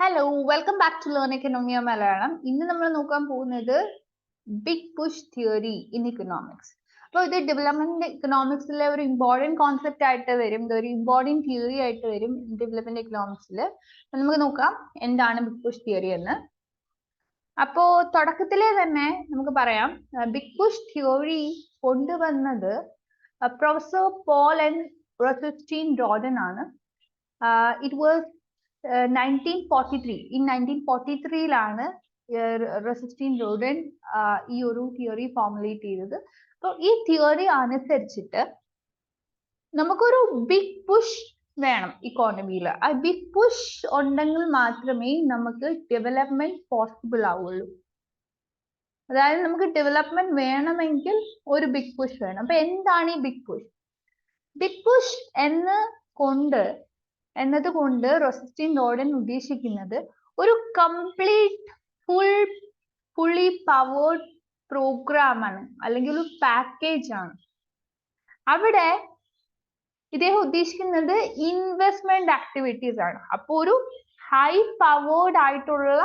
Hello, welcome back to learn Economia Malayalam. ഇന്ന് നമ്മൾ നോക്കാൻ പോകുന്നത് big push theory in economics. അപ്പോൾ ഇത് ഡെവലപ്മെന്റ് ഇക്കണോമിക്സിലെ ഒരു ഇമ്പോർട്ടൻറ്റ് കോൺസെപ്റ്റ് ആയിട്ട് വരും, ഒരു ഇമ്പോർട്ടൻറ്റ് തിയറി ആയിട്ട് വരും ഡെവലപ്മെന്റ് ഇക്കണോമിക്സിൽ. നമുക്ക് നോക്കാം എന്താണ് ബിഗ് പുഷ് തിയറി എന്ന്. അപ്പോ തുടക്കത്തിലെ തന്നെ നമുക്ക് പറയാം, ബിഗ് പുഷ് തിയറി കൊണ്ടുവന്നത് പ്രൊഫസർ പോൾ ആൻഡ് റോസൻസ്റ്റീൻ ജോർഡൻ ആണ്. It was 1943. In 1943 റോസൻസ്റ്റീൻ ജോർഡൻ ഈ ഒരു തിയറി ഫോർമുലേറ്റ് ചെയ്തത്. അപ്പോൾ ഈ തിയറി അനുസരിച്ചിട്ട് നമുക്കൊരു ബിഗ് പുഷ് വേണം ഇക്കോണമിയിൽ. ആ ബിഗ് പുഷ് ഉണ്ടെങ്കിൽ മാത്രമേ നമുക്ക് ഡെവലപ്മെന്റ് പോസിബിൾ ആവുള്ളൂ. അതായത് നമുക്ക് ഡെവലപ്മെന്റ് വേണമെങ്കിൽ ഒരു ബിഗ് പുഷ് വേണം. അപ്പൊ എന്താണ് ഈ ബിഗ് പുഷ്? ബിഗ് പുഷ് എന്നതുകൊണ്ട് റോസൻസ്റ്റീൻ ജോർഡൻ ഉദ്ദേശിക്കുന്നത് ഒരു കംപ്ലീറ്റ് ഫുള്ളി പവേർഡ് പ്രോഗ്രാം ആണ്, അല്ലെങ്കിൽ ഒരു പാക്കേജ് ആണ്. അവിടെ ഇദ്ദേഹം ഉദ്ദേശിക്കുന്നത് ഇൻവെസ്റ്റ്മെന്റ് ആക്ടിവിറ്റീസ് ആണ്. അപ്പോൾ ഒരു ഹൈ പവേർഡ് ആയിട്ടുള്ള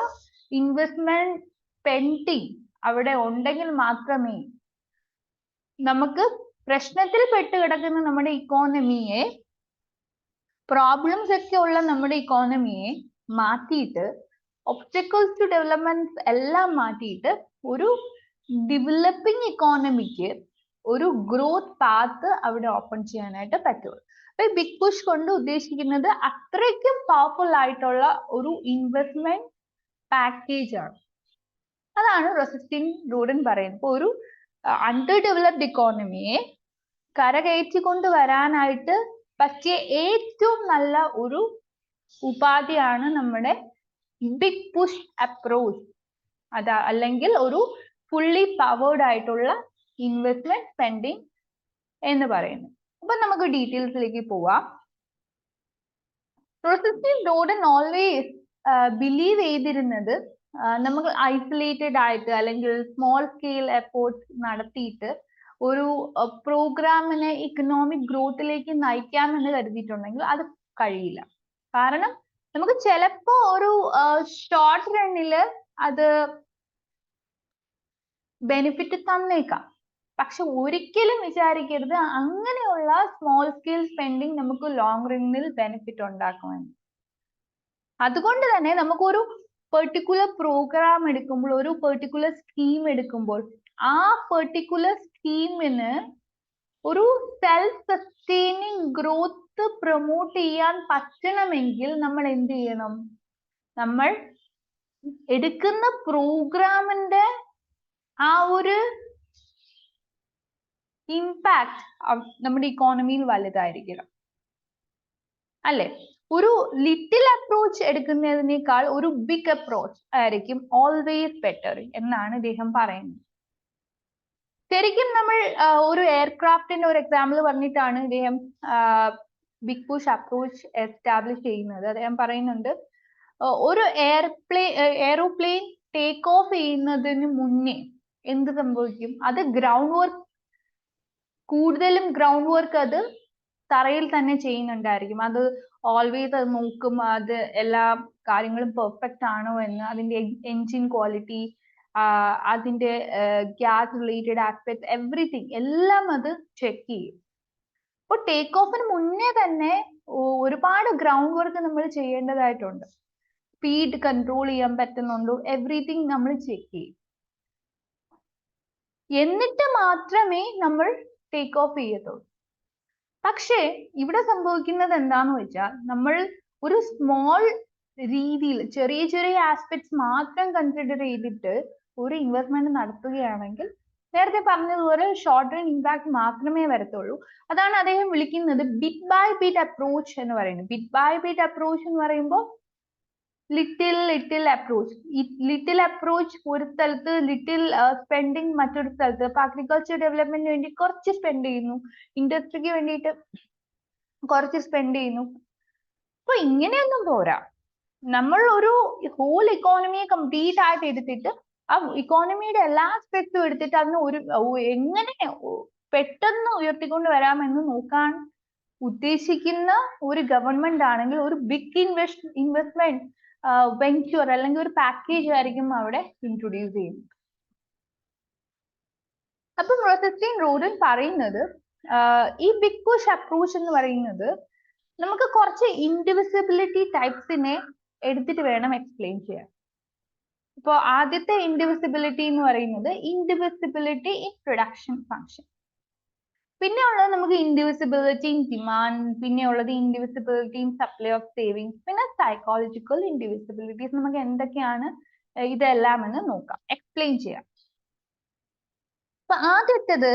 ഇൻവെസ്റ്റ്മെന്റ് സ്പെൻഡിങ് അവിടെ ഉണ്ടെങ്കിൽ മാത്രമേ നമുക്ക് പ്രശ്നത്തിൽ പെട്ടുകിടക്കുന്ന നമ്മുടെ ഇക്കോണമിയെ, പ്രോബ്ലംസ് ഒക്കെ ഉള്ള നമ്മുടെ ഇക്കോണമിയെ മാറ്റിയിട്ട്, ഒബ്സ്റ്റക്കിൾസ് ടു ഡെവലപ്മെന്റ് എല്ലാം മാറ്റിയിട്ട് ഒരു ഡെവലപ്പിംഗ് ഇക്കോണമിക്ക് ഒരു ഗ്രോത്ത് പാത്ത് അവിടെ ഓപ്പൺ ചെയ്യാനായിട്ട് പറ്റുള്ളൂ. അപ്പൊ ബിഗ് പുഷ് കൊണ്ട് ഉദ്ദേശിക്കുന്നത് അത്രയ്ക്കും പവർഫുൾ ആയിട്ടുള്ള ഒരു ഇൻവെസ്റ്റ്മെന്റ് പാക്കേജ് ആണ്. അതാണ് റോസൻസ്റ്റീൻ ജോർഡൻ പറയുന്നത്. ഇപ്പൊ ഒരു അണ്ടർ ഡെവലപ്ഡ് ഇക്കോണമിയെ കരകയറ്റിക്കൊണ്ട് വരാനായിട്ട് പറ്റിയ ഏറ്റവും നല്ല ഒരു ഉപാധിയാണ് നമ്മുടെ ബിഗ് പുഷ് അപ്രോച്ച്, അല്ലെങ്കിൽ ഒരു ഫുള്ളി പവേർഡ് ആയിട്ടുള്ള ഇൻവെസ്റ്റ്മെന്റ് സ്പെൻഡിങ് എന്ന് പറയുന്നത്. അപ്പൊ നമുക്ക് ഡീറ്റെയിൽസിലേക്ക് പോവാം. റോസൻസ്റ്റീൻ ജോർഡൻ ഓൾവേസ് ബിലീവ് ചെയ്തിരുന്നത് നമുക്ക് ഐസൊലേറ്റഡ് ആയിട്ട് അല്ലെങ്കിൽ സ്മോൾ സ്കെയിൽ എഫേർട്സ് നടത്തിയിട്ട് ഒരു പ്രോഗ്രാമിനെ ഇക്കണോമിക് ഗ്രോത്തിലേക്ക് നയിക്കാമെന്ന് കരുതിയിട്ടുണ്ടെങ്കിൽ അത് കഴിയില്ല. കാരണം നമുക്ക് ചിലപ്പോ ഒരു ഷോർട്ട് റണ്ണില് അത് ബെനിഫിറ്റ് തന്നേക്കാം, പക്ഷെ ഒരിക്കലും വിചാരിക്കരുത് അങ്ങനെയുള്ള സ്മോൾ സ്കെയിൽ സ്പെൻഡിങ് നമുക്ക് ലോങ് റണ്ണിൽ ബെനിഫിറ്റ് ഉണ്ടാക്കുമെന്ന്. അതുകൊണ്ട് തന്നെ നമുക്കൊരു പെർട്ടിക്കുലർ പ്രോഗ്രാം എടുക്കുമ്പോൾ, ഒരു പെർട്ടിക്കുലർ സ്കീം എടുക്കുമ്പോൾ, ആ പെർട്ടിക്കുലർ സ്കീമിന് ഒരു സെൽഫ് സസ്റ്റെയിനിങ് ഗ്രോത്ത് പ്രൊമോട്ട് ചെയ്യാൻ പറ്റണമെങ്കിൽ നമ്മൾ എന്ത് ചെയ്യണം? നമ്മൾ എടുക്കുന്ന പ്രോഗ്രാമിന്റെ ആ ഒരു ഇമ്പാക്ട് നമ്മുടെ ഇക്കോണമിയിൽ വലുതായിരിക്കണം, അല്ലെ? ഒരു ലിറ്റിൽ അപ്രോച്ച് എടുക്കുന്നതിനേക്കാൾ ഒരു ബിഗ് അപ്രോച്ച് ആയിരിക്കും ഓൾവേസ് ബെറ്റർ എന്നാണ് ഇദ്ദേഹം പറയുന്നത്. ശരിക്കും നമ്മൾ ഒരു എയർക്രാഫ്റ്റിന്റെ ഒരു എക്സാമ്പിൾ പറഞ്ഞിട്ടാണ് ഇദ്ദേഹം ബിഗ് പുഷ് അപ്രോച്ച് എസ്റ്റാബ്ലിഷ് ചെയ്യുന്നത്. അദ്ദേഹം പറയുന്നുണ്ട്, ഒരു എയറോപ്ലെയിൻ ടേക്ക് ഓഫ് ചെയ്യുന്നതിന് മുന്നേ എന്ത് സംഭവിക്കും? അത് കൂടുതലും ഗ്രൗണ്ട് വർക്ക് അത് തറയിൽ തന്നെ ചെയ്യുന്നുണ്ടായിരിക്കും. അത് ഓൾവേസ് അത് നോക്കും, അത് എല്ലാ കാര്യങ്ങളും പെർഫെക്റ്റ് ആണോ എന്ന്, അതിന്റെ എൻജിൻ ക്വാളിറ്റി, അതിന്റെ ഗ്യാസ് റിലേറ്റഡ് ആസ്പെക്ട്, എവറിത്തിങ് എല്ലാം അത് ചെക്ക് ചെയ്യും. അപ്പോൾ ടേക്ക് ഓഫിന് മുന്നേ തന്നെ ഒരുപാട് ഗ്രൗണ്ട് വർക്ക് നമ്മൾ ചെയ്യേണ്ടതായിട്ടുണ്ട്. സ്പീഡ് കൺട്രോൾ ചെയ്യാൻ പറ്റുന്നുണ്ടോ, എവറിത്തിങ് നമ്മൾ ചെക്ക് ചെയ്യും. എന്നിട്ട് മാത്രമേ നമ്മൾ ടേക്ക് ഓഫ് ചെയ്യത്തുള്ളൂ. പക്ഷേ ഇവിടെ സംഭവിക്കുന്നത് എന്താന്ന് വെച്ചാൽ, നമ്മൾ ഒരു സ്മോൾ രീതിയിൽ ചെറിയ ചെറിയ ആസ്പെക്ട്സ് മാത്രം കൺസിഡർ ചെയ്തിട്ട് ഒരു ഇൻവെസ്റ്റ്മെന്റ് നടത്തുകയാണെങ്കിൽ നേരത്തെ പറഞ്ഞതുപോലെ ഷോർട്ട് റൺ ഇമ്പാക്ട് മാത്രമേ വരത്തുള്ളൂ. അതാണ് അദ്ദേഹം വിളിക്കുന്നത് ബിറ്റ് ബൈ ബിറ്റ് അപ്രോച്ച് എന്ന് പറയുന്നത്. ബിറ്റ് ബൈ ബിറ്റ് അപ്രോച്ച് എന്ന് പറയുമ്പോൾ ലിറ്റിൽ അപ്രോച്ച് ഒരു സ്ഥലത്ത്, ലിറ്റിൽ സ്പെൻഡിങ് മറ്റൊരു സ്ഥലത്ത്. ഇപ്പൊ അഗ്രികൾച്ചർ ഡെവലപ്മെന്റിന് വേണ്ടി കുറച്ച് സ്പെൻഡ് ചെയ്യുന്നു, ഇൻഡസ്ട്രിക്ക് വേണ്ടിയിട്ട് കുറച്ച് സ്പെൻഡ് ചെയ്യുന്നു. അപ്പൊ ഇങ്ങനെയൊന്നും പോരാ. നമ്മൾ ഒരു ഹോൾ ഇക്കോണമിയെ കംപ്ലീറ്റ് ആയിട്ട് എടുത്തിട്ട് ആ ഇക്കോണമിയുടെ എല്ലാ ആസ്പെക്റ്റും എടുത്തിട്ട് അതിന് എങ്ങനെ പെട്ടെന്ന് ഉയർത്തിക്കൊണ്ട് വരാമെന്ന് നോക്കാൻ ഉദ്ദേശിക്കുന്ന ഒരു ഗവൺമെന്റ് ആണെങ്കിൽ ഒരു ബിഗ് ഇൻവെസ്റ്റ്മെന്റ് വെഞ്ചർ അല്ലെങ്കിൽ ഒരു പാക്കേജ് ആയിരിക്കും അവിടെ ഇൻട്രൊഡ്യൂസ് ചെയ്യുന്നത്. അപ്പം റോസസ്റ്റൈൻ റോഡൻ പറയുന്നത് ഈ ബിഗ് പുഷ് അപ്രോച്ച് എന്ന് പറയുന്നത് നമുക്ക് കുറച്ച് ഇൻഡിവിസിബിലിറ്റി ടൈപ്സിനെ എടുത്തിട്ട് വേണം എക്സ്പ്ലെയിൻ ചെയ്യാൻ. ഇപ്പോ ആദ്യത്തെ ഇൻഡിവിസിബിലിറ്റി എന്ന് പറയുന്നത് ഇൻഡിവിസിബിലിറ്റി ഇൻ പ്രൊഡക്ഷൻ ഫംഗ്ഷൻ. പിന്നെ ഉള്ളത് നമുക്ക് ഇൻഡിവിസിബിലിറ്റി ഇൻ ഡിമാൻഡ്, പിന്നെ ഉള്ളത് ഇൻഡിവിസിബിലിറ്റി ഇൻ സപ്ലൈ ഓഫ് സേവിങ്സ്, പിന്നെ സൈക്കോളജിക്കൽ ഇൻഡിവിസിബിലിറ്റീസ്. നമുക്ക് എന്തൊക്കെയാണ് ഇതെല്ലാം എന്ന് നോക്കാം, എക്സ്പ്ലെയിൻ ചെയ്യാം. അപ്പൊ ആദ്യത്തേത്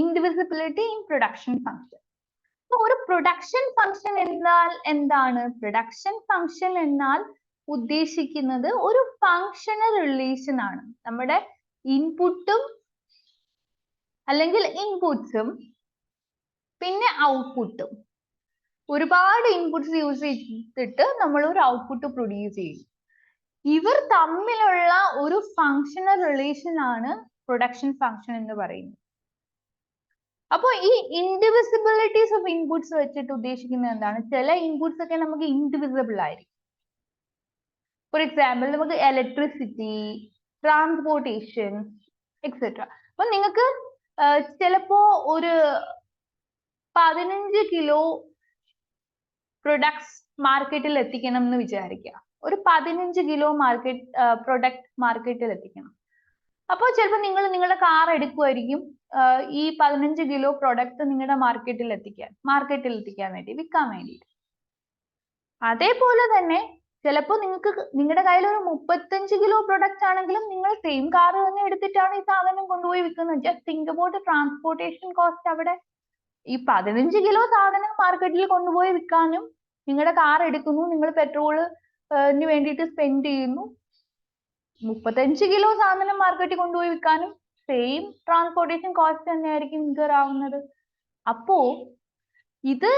ഇൻഡിവിസിബിലിറ്റി ഇൻ പ്രൊഡക്ഷൻ ഫംഗ്ഷൻ. അപ്പൊ ഒരു പ്രൊഡക്ഷൻ ഫംഗ്ഷൻ എന്നാൽ എന്താണ്? പ്രൊഡക്ഷൻ ഫംഗ്ഷൻ എന്നാൽ ഉദ്ദേശിക്കുന്നത് ഒരു ഫങ്ഷണൽ റിലേഷൻ ആണ്. നമ്മുടെ ഇൻപുട്ടും അല്ലെങ്കിൽ ഇൻപുട്സും പിന്നെ ഔട്ട്പുട്ടും, ഒരുപാട് ഇൻപുട്സ് യൂസ് ചെയ്തിട്ട് നമ്മൾ ഒരു ഔട്ട്പുട്ട് പ്രൊഡ്യൂസ് ചെയ്യും. ഇവർ തമ്മിലുള്ള ഒരു ഫങ്ഷണൽ റിലേഷൻ ആണ് പ്രൊഡക്ഷൻ ഫംഗ്ഷൻ എന്ന് പറയുന്നത്. അപ്പോൾ ഈ ഇൻഡിവിസിബിലിറ്റീസ് ഓഫ് ഇൻപുട്സ് വെച്ചിട്ട് ഉദ്ദേശിക്കുന്നത് എന്താണ്? ചില ഇൻപുട്സ് ഒക്കെ നമുക്ക് ഇൻഡിവിസിബിൾ ആയിരിക്കും. ഫോർ എക്സാമ്പിൾ നമുക്ക് ഇലക്ട്രിസിറ്റി, ട്രാൻസ്പോർട്ടേഷൻ എക്സെട്ര. അപ്പൊ നിങ്ങൾക്ക് ചിലപ്പോ ഒരു 15 കിലോ പ്രൊഡക്ട്സ് മാർക്കറ്റിൽ എത്തിക്കണം എന്ന് വിചാരിക്കുക. ഒരു 15 കിലോ പ്രൊഡക്റ്റ് മാർക്കറ്റിൽ എത്തിക്കണം. അപ്പോൾ ചിലപ്പോൾ നിങ്ങൾ നിങ്ങളുടെ കാർ എടുക്കുമായിരിക്കും ഈ 15 കിലോ പ്രൊഡക്റ്റ് നിങ്ങളുടെ മാർക്കറ്റിൽ എത്തിക്കാൻ വേണ്ടി, വിൽക്കാൻ വേണ്ടിയിട്ട്. അതേപോലെ തന്നെ ചിലപ്പോൾ നിങ്ങൾക്ക് നിങ്ങളുടെ കയ്യിൽ ഒരു 35 കിലോ പ്രൊഡക്റ്റ് ആണെങ്കിലും നിങ്ങൾ സെയിം കാർ തന്നെ എടുത്തിട്ടാണ് ഈ സാധനം കൊണ്ടുപോയി വിൽക്കുന്നത്. Just think about transportation cost. അവിടെ ഈ 15 കിലോ സാധനം മാർക്കറ്റിൽ കൊണ്ടുപോയി വിൽക്കാനും നിങ്ങളുടെ കാർ എടുക്കുന്നു, നിങ്ങൾ പെട്രോളിന് വേണ്ടിയിട്ട് സ്പെൻഡ് ചെയ്യുന്നു. 35 കിലോ സാധനം മാർക്കറ്റിൽ കൊണ്ടുപോയി വിൽക്കാനും സെയിം ട്രാൻസ്പോർട്ടേഷൻ കോസ്റ്റ് തന്നെയായിരിക്കും ഇൻകർ ആവുന്നത്. അപ്പോ ഇത്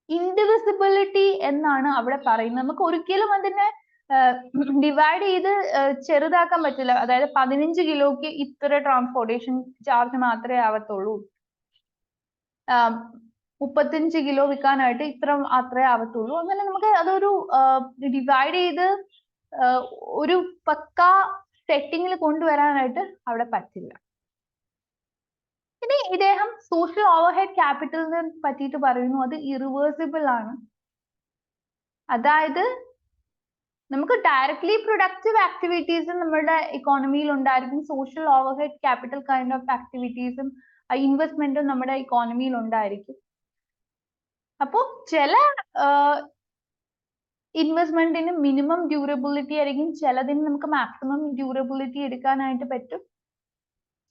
ഇൻഡിവിസിബിലിറ്റി എന്നാണ് അവിടെ പറയുന്നത്. നമുക്ക് ഒരിക്കലും അതിനെ ഡിവൈഡ് ചെയ്ത് ചെറുതാക്കാൻ പറ്റില്ല. അതായത് 15 കിലോക്ക് ഇത്ര ട്രാൻസ്പോർട്ടേഷൻ ചാർജ് മാത്രമേ ആവത്തുള്ളൂ, 35 കിലോ വിൽക്കാനായിട്ട് ഇത്ര മാത്രമേ ആവത്തുള്ളൂ. അങ്ങനെ നമുക്ക് അതൊരു ഡിവൈഡ് ചെയ്ത് ഒരു പക്ക സെറ്റിങ്ങിൽ കൊണ്ടുവരാനായിട്ട് അവിടെ പറ്റില്ല. ഇനി ഇദ്ദേഹം സോഷ്യൽ ഓവർഹെഡ് ക്യാപിറ്റലിനെ പറ്റിയിട്ട് പറയുന്നു, അത് ഇറിവേഴ്സിബിൾ ആണ്. അതായത് നമുക്ക് ഡയറക്ട്ലി പ്രൊഡക്റ്റീവ് ആക്ടിവിറ്റീസും നമ്മുടെ ഇക്കോണമിയിൽ ഉണ്ടായിരിക്കും, social overhead capital kind of ആക്ടിവിറ്റീസും ഇൻവെസ്റ്റ്മെന്റും നമ്മുടെ ഇക്കോണമിയിൽ ഉണ്ടായിരിക്കും. അപ്പോൾ ചില ഇൻവെസ്റ്റ്മെന്റിന് മിനിമം ഡ്യൂറബിലിറ്റി ആയിരിക്കും, ചിലതിന് നമുക്ക് മാക്സിമം ഡ്യൂറബിലിറ്റി എടുക്കാനായിട്ട് പറ്റും.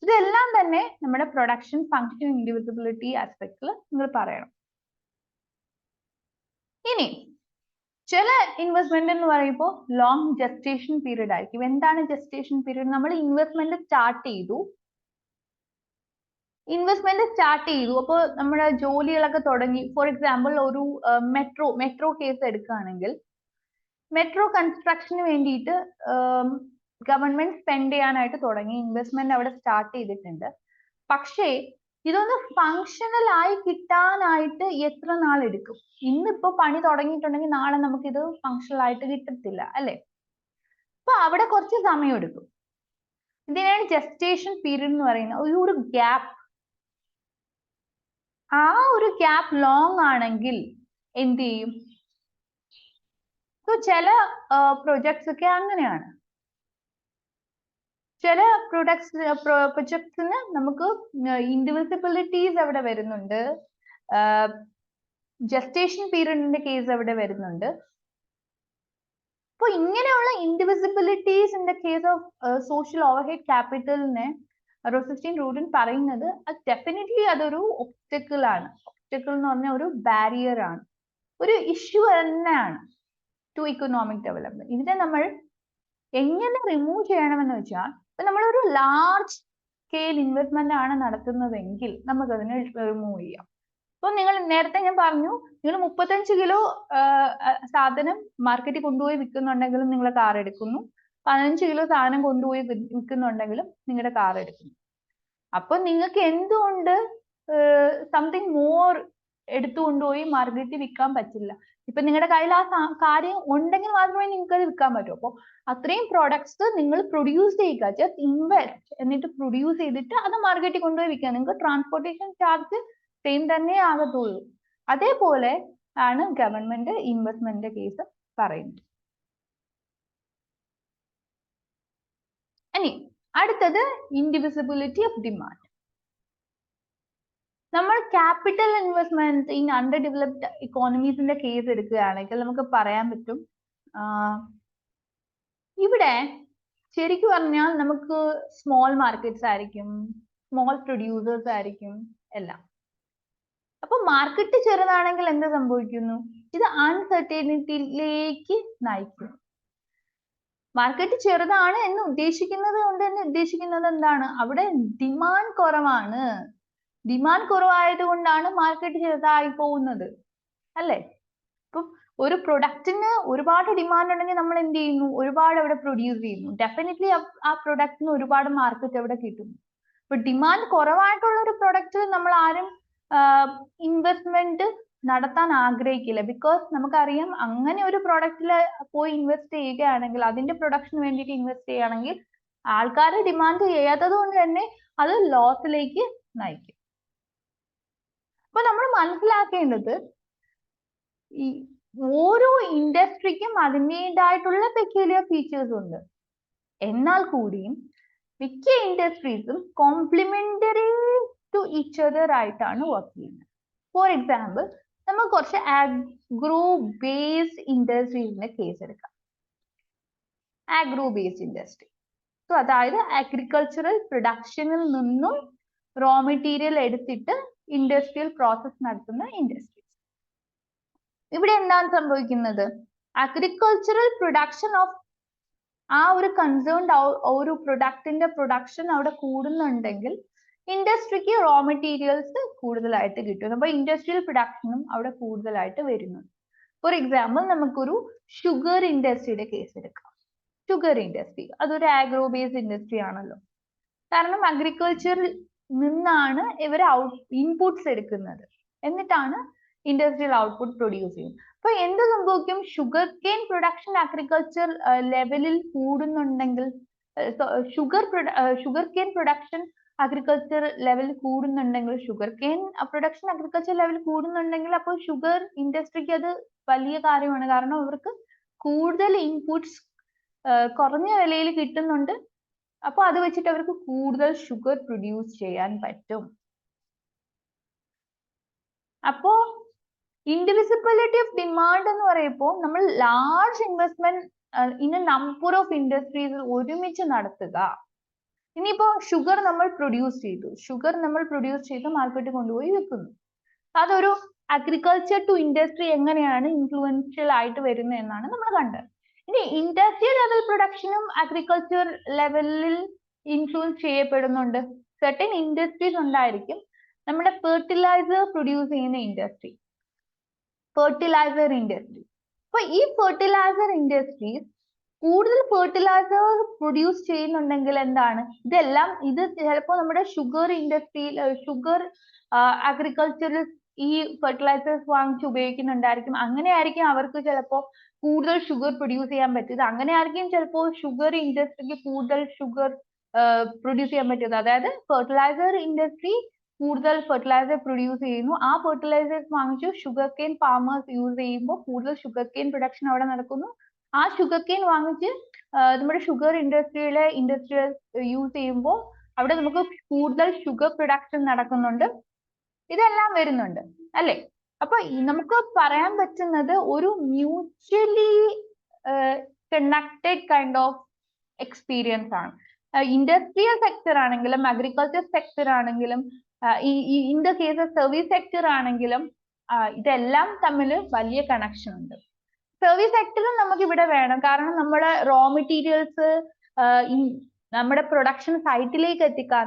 ഇതെല്ലാം തന്നെ നമ്മുടെ പ്രൊഡക്ഷൻ ഫംഗ്ഷൻ ഇൻഡിവിസിബിലിറ്റി ആസ്പെക്റ്റിൽ നിങ്ങൾ പറയണം. ഇനി ചില ഇൻവെസ്റ്റ്മെന്റ് എന്ന് പറയുമ്പോൾ ലോങ് ജസ്റ്റേഷൻ പീരീഡ് ആയിരിക്കും. എന്താണ് ജസ്റ്റേഷൻ പീരീഡ്? നമ്മൾ ഇൻവെസ്റ്റ്മെന്റ് സ്റ്റാർട്ട് ചെയ്തു, അപ്പോൾ നമ്മുടെ ജോലികളൊക്കെ തുടങ്ങി. ഫോർ എക്സാമ്പിൾ ഒരു മെട്രോ കേസ് എടുക്കുകയാണെങ്കിൽ, മെട്രോ കൺസ്ട്രക്ഷന് വേണ്ടിയിട്ട് ഗവൺമെന്റ് സ്പെൻഡ് ചെയ്യാനായിട്ട് തുടങ്ങി, ഇൻവെസ്റ്റ്മെന്റ് അവിടെ സ്റ്റാർട്ട് ചെയ്തിട്ടുണ്ട്. പക്ഷേ ഇതൊന്ന് ഫങ്ഷണൽ ആയി കിട്ടാനായിട്ട് എത്ര നാൾ എടുക്കും? ഇന്നിപ്പോ പണി തുടങ്ങിയിട്ടുണ്ടെങ്കിൽ നാളെ നമുക്കിത് ഫങ്ഷണൽ ആയിട്ട് കിട്ടത്തില്ല, അല്ലെ? അപ്പൊ അവിടെ കുറച്ച് സമയം എടുക്കും. ഇതിനാണ് ജസ്റ്റേഷൻ പീരീഡ് എന്ന് പറയുന്നത്. ഒരു ഗ്യാപ്പ്, ആ ഒരു ഗ്യാപ്പ് ലോങ് ആണെങ്കിൽ എന്ത് ചെയ്യും? ചില പ്രൊജക്ട്സ് ഒക്കെ അങ്ങനെയാണ്. ചില പ്രൊജക്ട്സിന് നമുക്ക് ഇൻഡിവിസിബിലിറ്റീസ് അവിടെ വരുന്നുണ്ട്, ജസ്റ്റേഷൻ പീരീഡിന്റെ കേസ് അവിടെ വരുന്നുണ്ട്. അപ്പൊ ഇങ്ങനെയുള്ള indivisibilities in the case of social overhead ക്യാപിറ്റലിനെ റോസസ്റ്റൈൻ റോഡൻ പറയുന്നത് ഡെഫിനറ്റ്ലി അതൊരു ഒബ്സ്റ്റക്കിൾ ആണ്. ഒബ്സ്റ്റക്കിൾ എന്ന് പറഞ്ഞാൽ ഒരു ബാരിയർ ആണ്, ഒരു ഇഷ്യൂ തന്നെയാണ് ടു ഇക്കണോമിക് ഡെവലപ്മെന്റ്. ഇതിനെ നമ്മൾ എങ്ങനെ റിമൂവ് ചെയ്യണമെന്ന് വെച്ചാൽ, ഇപ്പൊ നമ്മളൊരു ലാർജ് സ്കെയിൽ ഇൻവെസ്റ്റ്മെന്റ് ആണ് നടത്തുന്നതെങ്കിൽ നമുക്ക് അതിനെ റിമൂവ് ചെയ്യാം. ഇപ്പൊ നിങ്ങൾ നേരത്തെ ഞാൻ പറഞ്ഞു, നിങ്ങൾ 35 കിലോ സാധനം മാർക്കറ്റിൽ കൊണ്ടുപോയി വിൽക്കുന്നുണ്ടെങ്കിലും നിങ്ങൾ കാർ എടുക്കുന്നു, 15 കിലോ സാധനം കൊണ്ടുപോയി വിൽക്കുന്നുണ്ടെങ്കിലും നിങ്ങളുടെ കാർ എടുക്കുന്നു. അപ്പൊ നിങ്ങൾക്ക് എന്തുകൊണ്ട് സംതിങ് മോർ എടുത്തു കൊണ്ടുപോയി മാർക്കറ്റിൽ വിൽക്കാൻ പറ്റില്ല. ഇപ്പൊ നിങ്ങളുടെ കയ്യിൽ ആ കാര്യം ഉണ്ടെങ്കിൽ മാത്രമേ നിങ്ങൾക്ക് അത് വിൽക്കാൻ പറ്റൂ. അപ്പോൾ അത്രയും പ്രോഡക്ട്സ് നിങ്ങൾ പ്രൊഡ്യൂസ് ചെയ്യുക, ജസ്റ്റ് ഇൻവെസ്റ്റ് എന്നിട്ട് പ്രൊഡ്യൂസ് ചെയ്തിട്ട് അത് മാർക്കറ്റിൽ കൊണ്ടുപോയി വിൽക്കുക. നിങ്ങൾക്ക് ട്രാൻസ്പോർട്ടേഷൻ ചാർജ് സെയിം തന്നെ ആകത്തുള്ളൂ. അതേപോലെ ആണ് ഗവൺമെന്റ് ഇൻവെസ്റ്റ്മെന്റ് കേസ് പറയുന്നത്. ഇനി അടുത്തത് ഇൻഡിവിസിബിലിറ്റി ഓഫ് ഡിമാൻഡ്. നമ്മൾ capital investment in underdeveloped ഇക്കോണമീസിന്റെ കേസ് എടുക്കുകയാണെങ്കിൽ നമുക്ക് പറയാൻ പറ്റും, ഇവിടെ ശരിക്കും പറഞ്ഞാൽ നമുക്ക് സ്മോൾ മാർക്കറ്റ്സ് ആയിരിക്കും, സ്മോൾ പ്രൊഡ്യൂസേഴ്സ് ആയിരിക്കും എല്ലാം. അപ്പൊ മാർക്കറ്റ് ചെറുതാണെങ്കിൽ എന്ത് സംഭവിക്കുന്നു? ഇത് അൺസർട്ടനിറ്റിയിലേക്ക് നയിക്കുന്നു. മാർക്കറ്റ് ചെറുതാണ് എന്ന് ഉദ്ദേശിക്കുന്നത് കൊണ്ട് തന്നെ ഉദ്ദേശിക്കുന്നത് എന്താണ്? അവിടെ ഡിമാൻഡ് കുറവാണ്. ഡിമാൻഡ് കുറവായത് കൊണ്ടാണ് മാർക്കറ്റ് ചെറുതായി പോകുന്നത്, അല്ലേ? ഇപ്പം ഒരു പ്രൊഡക്റ്റിന് ഒരുപാട് ഡിമാൻഡ് ഉണ്ടെങ്കിൽ നമ്മൾ എന്ത് ചെയ്യുന്നു? ഒരുപാട് അവിടെ പ്രൊഡ്യൂസ് ചെയ്യുന്നു. ഡെഫിനറ്റ്ലി ആ പ്രൊഡക്റ്റിന് ഒരുപാട് മാർക്കറ്റ് അവിടെ കിട്ടുന്നു. ഇപ്പൊ ഡിമാൻഡ് കുറവായിട്ടുള്ള ഒരു പ്രൊഡക്റ്റ് നമ്മൾ ആരും ഇൻവെസ്റ്റ്മെന്റ് നടത്താൻ ആഗ്രഹിക്കില്ല. ബിക്കോസ് നമുക്കറിയാം, അങ്ങനെ ഒരു പ്രൊഡക്റ്റിൽ പോയി ഇൻവെസ്റ്റ് ചെയ്യുകയാണെങ്കിൽ, അതിന്റെ പ്രൊഡക്ഷന് വേണ്ടിയിട്ട് ഇൻവെസ്റ്റ് ചെയ്യുകയാണെങ്കിൽ ആൾക്കാർ ഡിമാൻഡ് ചെയ്യാത്തത് കൊണ്ട് തന്നെ അത് ലോസിലേക്ക് നയിക്കും. അപ്പൊ നമ്മൾ മനസ്സിലാക്കേണ്ടത്, ഈ ഓരോ ഇൻഡസ്ട്രിക്കും അതിൻ്റെതായിട്ടുള്ള പെക്യുലിയർ ഫീച്ചേഴ്സ് ഉണ്ട്. എന്നാൽ കൂടിയും മിക്ക ഇൻഡസ്ട്രീസും കോംപ്ലിമെന്ററി ടു ഈച്ച് അതർ ആയിട്ടാണ് വർക്ക് ചെയ്യുന്നത്. ഫോർ എക്സാമ്പിൾ, നമ്മൾ കുറച്ച് ആഗ്രോ ബേസ്ഡ് ഇൻഡസ്ട്രീസിന്റെ കേസ് എടുക്കാം. ആഗ്രോ ബേസ്ഡ് ഇൻഡസ്ട്രി, സോ അതായത് അഗ്രികൾച്ചറൽ പ്രൊഡക്ഷനിൽ നിന്നും റോ മെറ്റീരിയൽ എടുത്തിട്ട് ഇൻഡസ്ട്രിയൽ പ്രോസസ് നടത്തുന്ന ഇൻഡസ്ട്രീസ്. ഇവിടെ എന്താണ് സംഭവിക്കുന്നത്? അഗ്രികൾച്ചറൽ പ്രൊഡക്ഷൻ ഓഫ് ആ ഒരു കൺസേൺഡ് ഒരു പ്രൊഡക്റ്റിന്റെ പ്രൊഡക്ഷൻ അവിടെ കൂടുന്നുണ്ടെങ്കിൽ ഇൻഡസ്ട്രിക്ക് റോ മെറ്റീരിയൽസ് കൂടുതലായിട്ട് കിട്ടും. അപ്പൊ ഇൻഡസ്ട്രിയൽ പ്രൊഡക്ഷനും അവിടെ കൂടുതലായിട്ട് വരുന്നുണ്ട്. ഫോർ എക്സാമ്പിൾ, നമുക്കൊരു ഷുഗർ ഇൻഡസ്ട്രിയുടെ കേസ് എടുക്കാം. ഷുഗർ ഇൻഡസ്ട്രി അതൊരു ആഗ്രോ ബേസ്ഡ് ഇൻഡസ്ട്രി ആണല്ലോ. കാരണം അഗ്രികൾച്ചറിൽ നിന്നാണ് ഇവർ ഇൻപുട്സ് എടുക്കുന്നത്, എന്നിട്ടാണ് ഇൻഡസ്ട്രിയൽ ഔട്ട്പുട്ട് പ്രൊഡ്യൂസ് ചെയ്യുന്നത്. അപ്പൊ എന്ത് സംഭവിക്കും? ഷുഗർ കെയിൻ പ്രൊഡക്ഷൻ അഗ്രികൾച്ചർ ലെവലിൽ കൂടുന്നുണ്ടെങ്കിൽ, sugar cane production agriculture level കൂടുന്നുണ്ടെങ്കിൽ, sugar cane production agriculture level കൂടുന്നുണ്ടെങ്കിൽ അപ്പോൾ ഷുഗർ ഇൻഡസ്ട്രിക്ക് അത് വലിയ കാര്യമാണ്. കാരണം അവർക്ക് കൂടുതൽ ഇൻപുട്സ് കുറഞ്ഞ വിലയിൽ കിട്ടുന്നുണ്ട്. അപ്പൊ അത് വെച്ചിട്ട് അവർക്ക് കൂടുതൽ ഷുഗർ പ്രൊഡ്യൂസ് ചെയ്യാൻ പറ്റും. അപ്പോ ഇൻഡിവിസിബിലിറ്റി ഓഫ് ഡിമാൻഡ് എന്ന് പറയുമ്പോൾ നമ്മൾ large investment in A number of industries ഒരുമിച്ച് നടത്തുക. ഇനിയിപ്പോ ഷുഗർ നമ്മൾ പ്രൊഡ്യൂസ് ചെയ്ത് മാർക്കറ്റിൽ കൊണ്ടുപോയി വിൽക്കുന്നു. അതൊരു അഗ്രികൾച്ചർ ടു ഇൻഡസ്ട്രി എങ്ങനെയാണ് ഇൻഫ്ലുവൻഷ്യൽ ആയിട്ട് വരുന്നത് എന്നാണ് നമ്മൾ കണ്ടത്. ഇനി ഇൻഡസ്ട്രിയൽ ലെവൽ പ്രൊഡക്ഷനും അഗ്രികൾച്ചർ ലെവലിൽ ഇൻഫ്ലുവൻസ് ചെയ്യപ്പെടുന്നുണ്ട്. സെർട്ടൻ ഇൻഡസ്ട്രീസ് ഉണ്ടായിരിക്കും. നമ്മുടെ ഫെർട്ടിലൈസർ പ്രൊഡ്യൂസ് ചെയ്യുന്ന ഇൻഡസ്ട്രി, ഫെർട്ടിലൈസർ ഇൻഡസ്ട്രി. അപ്പൊ ഈ ഫെർട്ടിലൈസർ ഇൻഡസ്ട്രീസ് കൂടുതൽ ഫെർട്ടിലൈസർ പ്രൊഡ്യൂസ് ചെയ്യുന്നുണ്ടെങ്കിൽ എന്താണ്? ഇത് ചിലപ്പോൾ നമ്മുടെ ഷുഗർ ഇൻഡസ്ട്രിയിൽ, ഷുഗർ അഗ്രികൾച്ചറിൽ ഈ ഫെർട്ടിലൈസേഴ്സ് വാങ്ങിച്ച് ഉപയോഗിക്കുന്നുണ്ടായിരിക്കും. അങ്ങനെയായിരിക്കും അവർക്ക് ചിലപ്പോൾ കൂടുതൽ ഷുഗർ പ്രൊഡ്യൂസ് ചെയ്യാൻ പറ്റിയത്. അങ്ങനെയായിരിക്കും ചിലപ്പോൾ ഷുഗർ ഇൻഡസ്ട്രിക്ക് കൂടുതൽ ഷുഗർ പ്രൊഡ്യൂസ് ചെയ്യാൻ പറ്റിയത്. അതായത് ഫെർട്ടിലൈസർ ഇൻഡസ്ട്രി കൂടുതൽ ഫെർട്ടിലൈസർ പ്രൊഡ്യൂസ് ചെയ്യുന്നു. ആ ഫെർട്ടിലൈസേഴ്സ് വാങ്ങിച്ചു ഷുഗർ കെയിൻ ഫാമേഴ്സ് യൂസ് ചെയ്യുമ്പോൾ കൂടുതൽ ഷുഗർ കെയിൻ പ്രൊഡക്ഷൻ അവിടെ നടക്കുന്നു. ആ ഷുഗർ കെയിൻ വാങ്ങിച്ച് നമ്മുടെ ഷുഗർ ഇൻഡസ്ട്രിയിലെ ഇൻഡസ്ട്രിയൽ യൂസ് ചെയ്യുമ്പോൾ അവിടെ നമുക്ക് കൂടുതൽ ഷുഗർ പ്രൊഡക്ഷൻ നടക്കുന്നുണ്ട്. ഇതെല്ലാം വരുന്നുണ്ട്, അല്ലെ? അപ്പൊ നമുക്ക് പറയാൻ പറ്റുന്നത് ഒരു mutually connected kind of experience ആണ്. ഇൻഡസ്ട്രിയൽ സെക്ടർ ആണെങ്കിലും അഗ്രികൾച്ചർ സെക്ടർ ആണെങ്കിലും in the case of service sector ആണെങ്കിലും ഇതെല്ലാം തമ്മിൽ വലിയ കണക്ഷൻ ഉണ്ട്. സർവീസ് സെക്ടറും നമുക്ക് ഇവിടെ വേണം. കാരണം നമ്മുടെ റോ മെറ്റീരിയൽസ് നമ്മുടെ പ്രൊഡക്ഷൻ സൈറ്റിലേക്ക് എത്തിക്കാൻ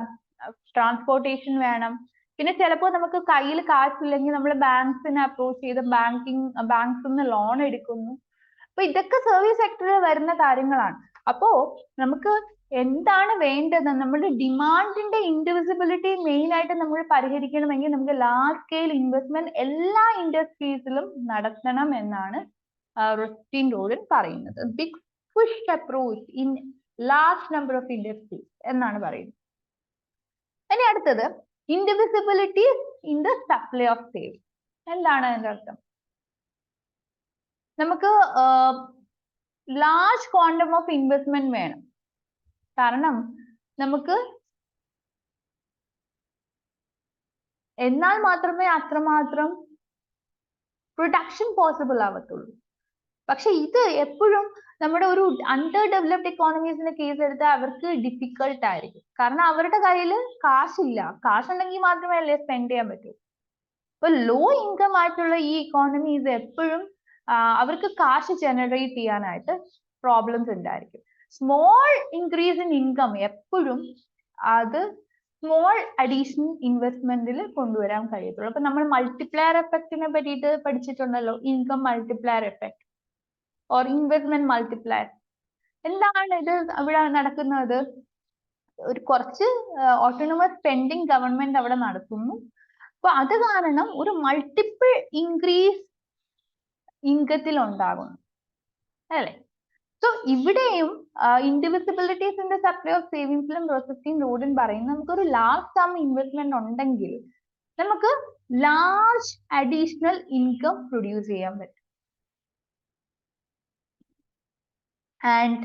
ട്രാൻസ്പോർട്ടേഷൻ വേണം. പിന്നെ ചിലപ്പോൾ നമുക്ക് കയ്യിൽ കാശില്ലെങ്കിൽ നമ്മൾ ബാങ്ക്സിനെ അപ്രോച്ച് ചെയ്ത് ബാങ്ക്സിൽ നിന്ന് ലോൺ എടുക്കുന്നു. അപ്പൊ ഇതൊക്കെ സർവീസ് സെക്ടറിൽ വരുന്ന കാര്യങ്ങളാണ്. അപ്പോ നമുക്ക് എന്താണ് വേണ്ടത്, നമ്മുടെ ഡിമാൻഡിന്റെ ഇൻഡിവിസിബിലിറ്റി മെയിൻ ആയിട്ട് നമ്മൾ പരിഹരിക്കണമെങ്കിൽ നമുക്ക് ലാർജ് സ്കെയിൽ ഇൻവെസ്റ്റ്മെന്റ് എല്ലാ ഇൻഡസ്ട്രീസിലും നടത്തണം എന്നാണ് റോസ്റ്റിൻ റോഡൻ പറയുന്നത്. Big push approach in large number of industries എന്നാണ് പറയുന്നത്. ഇനി അടുത്തത് indivisibility in the supply of saving. എന്താണ് അതിന്റെ അർത്ഥം? നമുക്ക് ലാർജ് ക്വാണ്ടം ഓഫ് ഇൻവെസ്റ്റ്മെന്റ് വേണം. കാരണം നമുക്ക് എന്നാൽ മാത്രമേ അത്രമാത്രം പ്രൊഡക്ഷൻ പോസിബിൾ ആവത്തുള്ളൂ. പക്ഷെ ഇത് എപ്പോഴും നമ്മുടെ ഒരു അണ്ടർ ഡെവലപ്ഡ് ഇക്കോണമീസിന്റെ കേസ് എടുത്താൽ അവർക്ക് ഡിഫിക്കൾട്ട് ആയിരിക്കും. കാരണം അവരുടെ കയ്യിൽ കാശില്ല. കാശുണ്ടെങ്കിൽ മാത്രമേ അല്ലേ സ്പെൻഡ് ചെയ്യാൻ പറ്റൂ. ഇപ്പൊ ലോ ഇൻകം ആയിട്ടുള്ള ഈ ഇക്കോണമീസ് എപ്പോഴും അവർക്ക് കാശ് ജനറേറ്റ് ചെയ്യാനായിട്ട് പ്രോബ്ലംസ് ഉണ്ടായിരിക്കും. സ്മോൾ ഇൻക്രീസ് ഇൻ ഇൻകം എപ്പോഴും അത് സ്മോൾ അഡീഷണൽ ഇൻവെസ്റ്റ്മെന്റിൽ കൊണ്ടുവരാൻ കഴിയത്തുള്ളൂ. അപ്പൊ നമ്മൾ മൾട്ടിപ്ലയർ എഫക്റ്റിനെ പറ്റിയിട്ട് പഠിച്ചിട്ടുണ്ടല്ലോ, income multiplier effect or investment multiplier. എന്താണ് ഇത് അവിടെ നടക്കുന്നത്? ഒരു കുറച്ച് ഓട്ടോണമസ് സ്പെൻഡിങ് ഗവൺമെന്റ് അവിടെ നടത്തുന്നു. അപ്പൊ അത് കാരണം ഒരു മൾട്ടിപ്പിൾ ഇൻക്രീസ് ഇൻകത്തിൽ ഉണ്ടാകുന്നു അല്ലേ? സോ ഇവിടെയും indivisibilities in the supply of സേവിങ്സിലും റോസ്റ്റിൻ റോഡൻ പറയുന്നത് നമുക്കൊരു ലാർജ് സം ഇൻവെസ്റ്റ്മെന്റ് ഉണ്ടെങ്കിൽ നമുക്ക് ലാർജ് അഡീഷണൽ ഇൻകം പ്രൊഡ്യൂസ് ചെയ്യാൻ പറ്റും. ആൻഡ്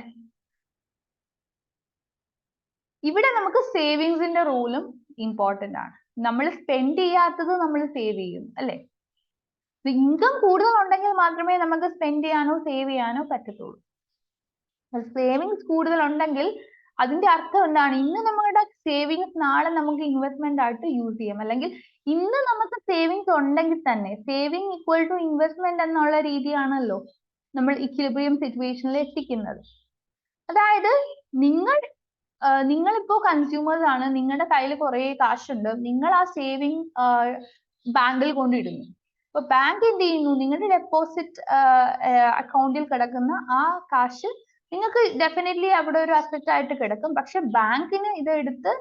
ഇവിടെ നമുക്ക് സേവിങ്സിന്റെ റോളും ഇമ്പോർട്ടന്റ് ആണ്. നമ്മൾ സ്പെൻഡ് ചെയ്യാത്തത് നമ്മൾ സേവ് ചെയ്യും അല്ലെ? ഇൻകം കൂടുതൽ ഉണ്ടെങ്കിൽ മാത്രമേ നമുക്ക് സ്പെൻഡ് ചെയ്യാനോ സേവ് ചെയ്യാനോ പറ്റത്തുള്ളൂ. സേവിങ്സ് കൂടുതൽ ഉണ്ടെങ്കിൽ അതിന്റെ അർത്ഥം എന്താണ്? ഇന്ന് നമ്മുടെ സേവിങ്സ് നാളെ നമുക്ക് ഇൻവെസ്റ്റ്മെന്റ് ആയിട്ട് യൂസ് ചെയ്യാം. അല്ലെങ്കിൽ ഇന്ന് നമുക്ക് സേവിങ്സ് ഉണ്ടെങ്കിൽ തന്നെ സേവിങ് ഈക്വൽ ടു ഇൻവെസ്റ്റ്മെന്റ് എന്നുള്ള രീതിയാണല്ലോ നമ്മൾ ഇക്വിലിബ്രിയം സിറ്റുവേഷനിൽ എത്തിക്കുന്നത്. അതായത് നിങ്ങളിപ്പോ കൺസ്യൂമേഴ്സ് ആണ്, നിങ്ങളുടെ കയ്യിൽ കുറെ കാശുണ്ട്, നിങ്ങൾ ആ സേവിങ് ബാങ്കിൽ കൊണ്ടിടുന്നു. അപ്പൊ ബാങ്ക് എന്ത് ചെയ്യുന്നു? നിങ്ങളുടെ ഡെപ്പോസിറ്റ് അക്കൗണ്ടിൽ കിടക്കുന്ന ആ കാശ് നിങ്ങൾക്ക് ഡെഫിനറ്റ്ലി അവിടെ ഒരു അസറ്റ് ആയിട്ട് കിടക്കും. പക്ഷെ ബാങ്കിന് ഇത് എടുത്ത്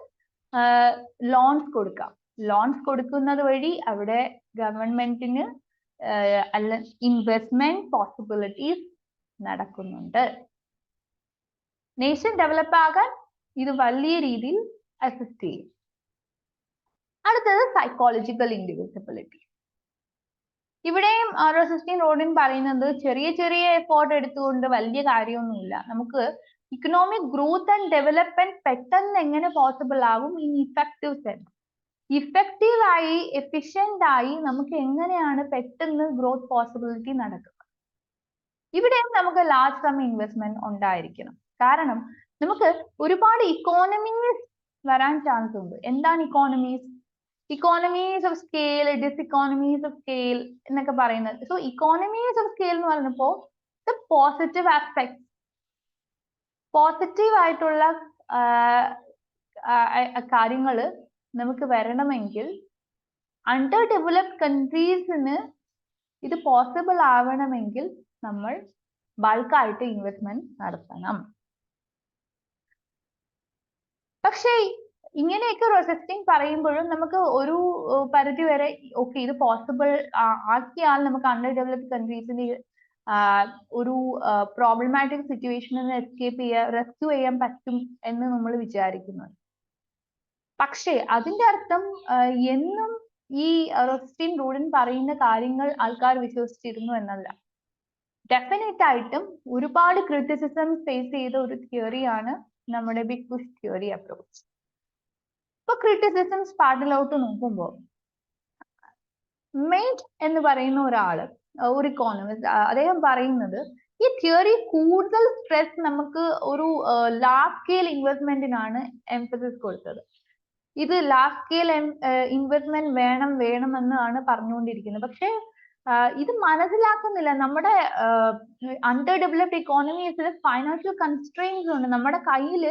ലോൺസ് കൊടുക്കാം. ലോൺസ് കൊടുക്കുന്നത് വഴി അവിടെ ഗവൺമെന്റിന് അല്ല ഇൻവെസ്റ്റ്മെന്റ് പോസിബിലിറ്റീസ് നടക്കുന്നുണ്ട്. നേഷൻ ഡെവലപ്പ് ആകാൻ ഇത് വലിയ രീതിയിൽ അസിസ്റ്റ് ചെയ്യും. അടുത്തത് സൈക്കോളജിക്കൽ ഇൻഡിവിസിബിലിറ്റി. ഇവിടെയും റോസ്റ്റിൻ റോഡൻ പറയുന്നത് ചെറിയ ചെറിയ എഫോർട്ട് എടുത്തുകൊണ്ട് വലിയ കാര്യമൊന്നുമില്ല. നമുക്ക് ഇക്കണോമിക് ഗ്രോത്ത് ആൻഡ് ഡെവലപ്മെന്റ് പെട്ടെന്ന് എങ്ങനെ പോസിബിൾ ആവും ഇൻ ഇഫക്റ്റീവ് സെൻസ്. ഇഫക്റ്റീവ് ആയി എഫിഷ്യന്റ് ആയി നമുക്ക് എങ്ങനെയാണ് പെട്ടെന്ന് ഗ്രോത്ത് പോസിബിലിറ്റി നടക്കുക? ഇവിടെയും നമുക്ക് ലാർജ് സം ഇൻവെസ്റ്റ്മെന്റ് ഉണ്ടായിരിക്കണം. കാരണം നമുക്ക് ഒരുപാട് ഇക്കോണമീസ് വരാൻ ചാൻസ് ഉണ്ട്. എന്താണ് economies? Economies of scale, diseconomies of scale എന്നൊക്കെ പറയുന്നത്. സോ ഇക്കോണമീസ് ഓഫ് സ്കെയിൽ എന്ന് പറഞ്ഞപ്പോൾ ദ പോസിറ്റീവ് ആസ്പെക്ട്, പോസിറ്റീവ് ആയിട്ടുള്ള കാര്യങ്ങൾ നമുക്ക് വരണമെങ്കിൽ അണ്ടർ ഡെവലപ്ഡ് കൺട്രീസിന് ഇത് പോസിബിൾ ആവണമെങ്കിൽ നമ്മൾ ബൾക്കായിട്ട് ഇൻവെസ്റ്റ്മെന്റ് നടത്തണം. പക്ഷേ ഇങ്ങനെയൊക്കെ റോസ്റ്റിൻ പറയുമ്പോഴും നമുക്ക് ഒരു പരിധി വരെ ഓക്കെ ഇത് പോസിബിൾ ആക്കിയാൽ നമുക്ക് അണ്ടർ ഡെവലപ്ഡ് കൺട്രീസിന് ഒരു പ്രോബ്ലമാറ്റിക് സിറ്റുവേഷനിൽ നിന്ന് എസ്കേപ്പ് റെസ്ക്യൂ ചെയ്യാൻ പറ്റും എന്ന് നമ്മൾ വിചാരിക്കുന്നത്. പക്ഷേ അതിന്റെ അർത്ഥം എന്നും ഈ റോസ്റ്റിൻ റോഡൻ പറയുന്ന കാര്യങ്ങൾ ആൾക്കാർ വിശ്വസിച്ചിരുന്നു എന്നല്ല. ഡെഫിനറ്റ് ആയിട്ടും ഒരുപാട് ക്രിറ്റിസിസം ഫേസ് ചെയ്ത ഒരു തിയറിയാണ് നമ്മുടെ ബിഗ് പുഷ് തിയറി അപ്രോച്ച്. ഇപ്പൊ ക്രിറ്റിസിസംസ് പാർട്ടിലോട്ട് നോക്കുമ്പോൾ മെയ്റ്റ് എന്ന് പറയുന്ന ഒരാള്, ഒരു ഇക്കോണമിസ്റ്റ്, അദ്ദേഹം പറയുന്നത് ഈ തിയറി കൂടുതൽ സ്ട്രെസ് നമുക്ക് ഒരു ലാർജ് സ്കെയിൽ ഇൻവെസ്റ്റ്മെന്റിനാണ് എംഫസിസ് കൊടുത്തത്. ഇത് ലാർജ് സ്കെയിൽ ഇൻവെസ്റ്റ്മെന്റ് വേണം എന്നാണ് പറഞ്ഞുകൊണ്ടിരിക്കുന്നത്. പക്ഷെ ഇത് മനസ്സിലാക്കുന്നില്ല. നമ്മുടെ അണ്ടർ ഡെവലപ്ഡ് ഇക്കോണമീസിൽ ഫൈനാൻഷ്യൽ കൺസ്ട്രെയിൻസ് ഉണ്ട്. നമ്മുടെ കയ്യിൽ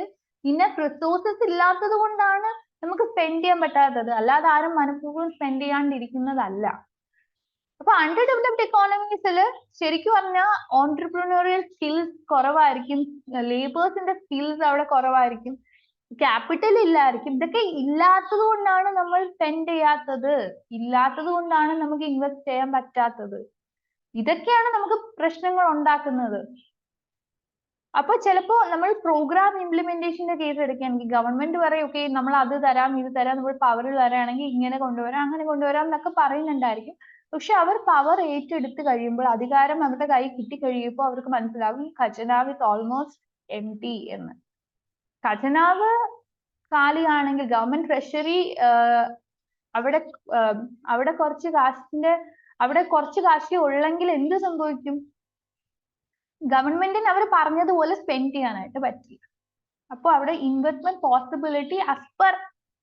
ഇന്നഫ് റിസോഴ്സസ് ഇല്ലാത്തത് കൊണ്ടാണ് നമുക്ക് സ്പെൻഡ് ചെയ്യാൻ പറ്റാത്തത്. അല്ലാതെ ആരും മനഃപൂർവ്വം സ്പെൻഡ് ചെയ്യാണ്ടിരിക്കുന്നതല്ല. അപ്പൊ അണ്ടർ ഡെവലപ്ഡ് ഇക്കോണമീസിൽ ശരിക്കും പറഞ്ഞാൽ ഓൺട്രപ്രീനിയറിയൽ സ്കിൽസ് കുറവായിരിക്കും, ലേബേഴ്സിന്റെ സ്കിൽസ് അവിടെ കുറവായിരിക്കും, ക്യാപിറ്റൽ ഇല്ലായിരിക്കും. ഇതൊക്കെ ഇല്ലാത്തത് കൊണ്ടാണ് നമ്മൾ സ്പെൻഡ് ചെയ്യാത്തത്, ഇല്ലാത്തത് കൊണ്ടാണ് നമുക്ക് ഇൻവെസ്റ്റ് ചെയ്യാൻ പറ്റാത്തത്. ഇതൊക്കെയാണ് നമുക്ക് പ്രശ്നങ്ങൾ ഉണ്ടാക്കുന്നത്. അപ്പൊ ചിലപ്പോ നമ്മൾ പ്രോഗ്രാം ഇംപ്ലിമെന്റേഷന്റെ കേസ് എടുക്കുകയാണെങ്കിൽ ഗവൺമെന്റ് പറയും ഓക്കെ നമ്മൾ അത് തരാം ഇത് തരാം, നമ്മൾ പവർ തരാണെങ്കിൽ ഇങ്ങനെ കൊണ്ടുവരാം അങ്ങനെ കൊണ്ടുവരാം എന്നൊക്കെ പറയുന്നുണ്ടായിരിക്കും. പക്ഷെ അവർ പവർ ഏറ്റെടുത്ത് കഴിയുമ്പോൾ, അധികാരം അവരുടെ കൈ കിട്ടി കഴിയുമ്പോൾ അവർക്ക് മനസ്സിലാവും ഖജനാവ് ഇസ് ഓൾമോസ്റ്റ് എംപ്റ്റി എന്ന്. ഖജനാവ് കാലിയാണെങ്കിൽ ഗവൺമെന്റ് ട്രഷറി അവിടെ അവിടെ കുറച്ച് കാശ് ഉള്ളെങ്കിൽ എന്ത് സംഭവിക്കും? ഗവൺമെന്റിന് അവർ പറഞ്ഞതുപോലെ സ്പെൻഡ് ചെയ്യാനായിട്ട് പറ്റില്ല. അപ്പോൾ അവിടെ ഇൻവെസ്റ്റ്മെന്റ് പോസിബിലിറ്റി ആസ് പെർ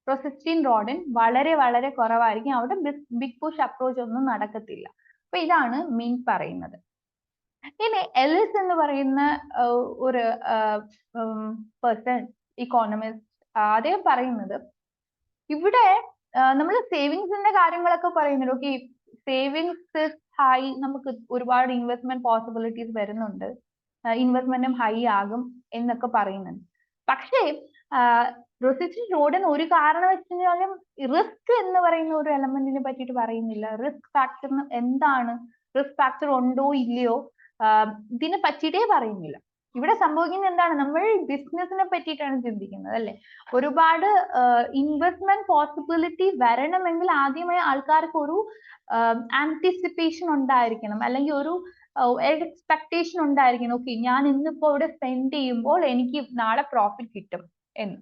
റോസസ്റ്റീൻ റോഡിൻ വളരെ വളരെ കുറവായിരിക്കും. അവിടെ ബിഗ് പുഷ് അപ്രോച്ച് ഒന്നും നടക്കത്തില്ല. അപ്പൊ ഇതാണ് മെയിൻ പറയുന്നത്. ഇനി എലിസ് എന്ന് പറയുന്ന ഒരു പേഴ്സൺ, ഇക്കോണമിസ്റ്റ്, അദ്ദേഹം പറയുന്നത് ഇവിടെ നമ്മൾ സേവിങ്സിന്റെ കാര്യങ്ങളൊക്കെ പറയുന്നുണ്ട്. ഓക്കെ, സേവിങ്സ് ഹൈ, നമുക്ക് ഒരുപാട് ഇൻവെസ്റ്റ്മെന്റ് പോസിബിലിറ്റീസ് വരുന്നുണ്ട്, ഇൻവെസ്റ്റ്മെന്റും ഹൈ ആകും എന്നൊക്കെ പറയുന്നുണ്ട്. പക്ഷേ റോസസ്റ്റീൻ റോഡിൻ ഒരു കാരണം വെച്ചാലും റിസ്ക് എന്ന് പറയുന്ന ഒരു എലമെന്റിനെ പറ്റിയിട്ട് പറയുന്നില്ല. റിസ്ക് ഫാക്ടർ എന്താണ്, റിസ്ക് ഫാക്ടർ ഉണ്ടോ ഇല്ലയോ, ഇതിനെ പറ്റിയിട്ടേ പറയുന്നില്ല. ഇവിടെ സംഭവിക്കുന്നത് എന്താണ്, നമ്മൾ ബിസിനസിനെ പറ്റിയിട്ടാണ് ചിന്തിക്കുന്നത് അല്ലെ. ഒരുപാട് ഇൻവെസ്റ്റ്മെന്റ് പോസിബിലിറ്റി വരണമെങ്കിൽ ആദ്യമായി ആൾക്കാർക്ക് ഒരു ആന്റിസിപ്പേഷൻ ഉണ്ടായിരിക്കണം, അല്ലെങ്കിൽ ഒരു എക്സ്പെക്ടേഷൻ ഉണ്ടായിരിക്കണം. ഓക്കെ, ഞാൻ ഇന്നിപ്പോ ഇവിടെ സ്പെൻഡ് ചെയ്യുമ്പോൾ എനിക്ക് നാളെ പ്രോഫിറ്റ് കിട്ടും എന്ന്.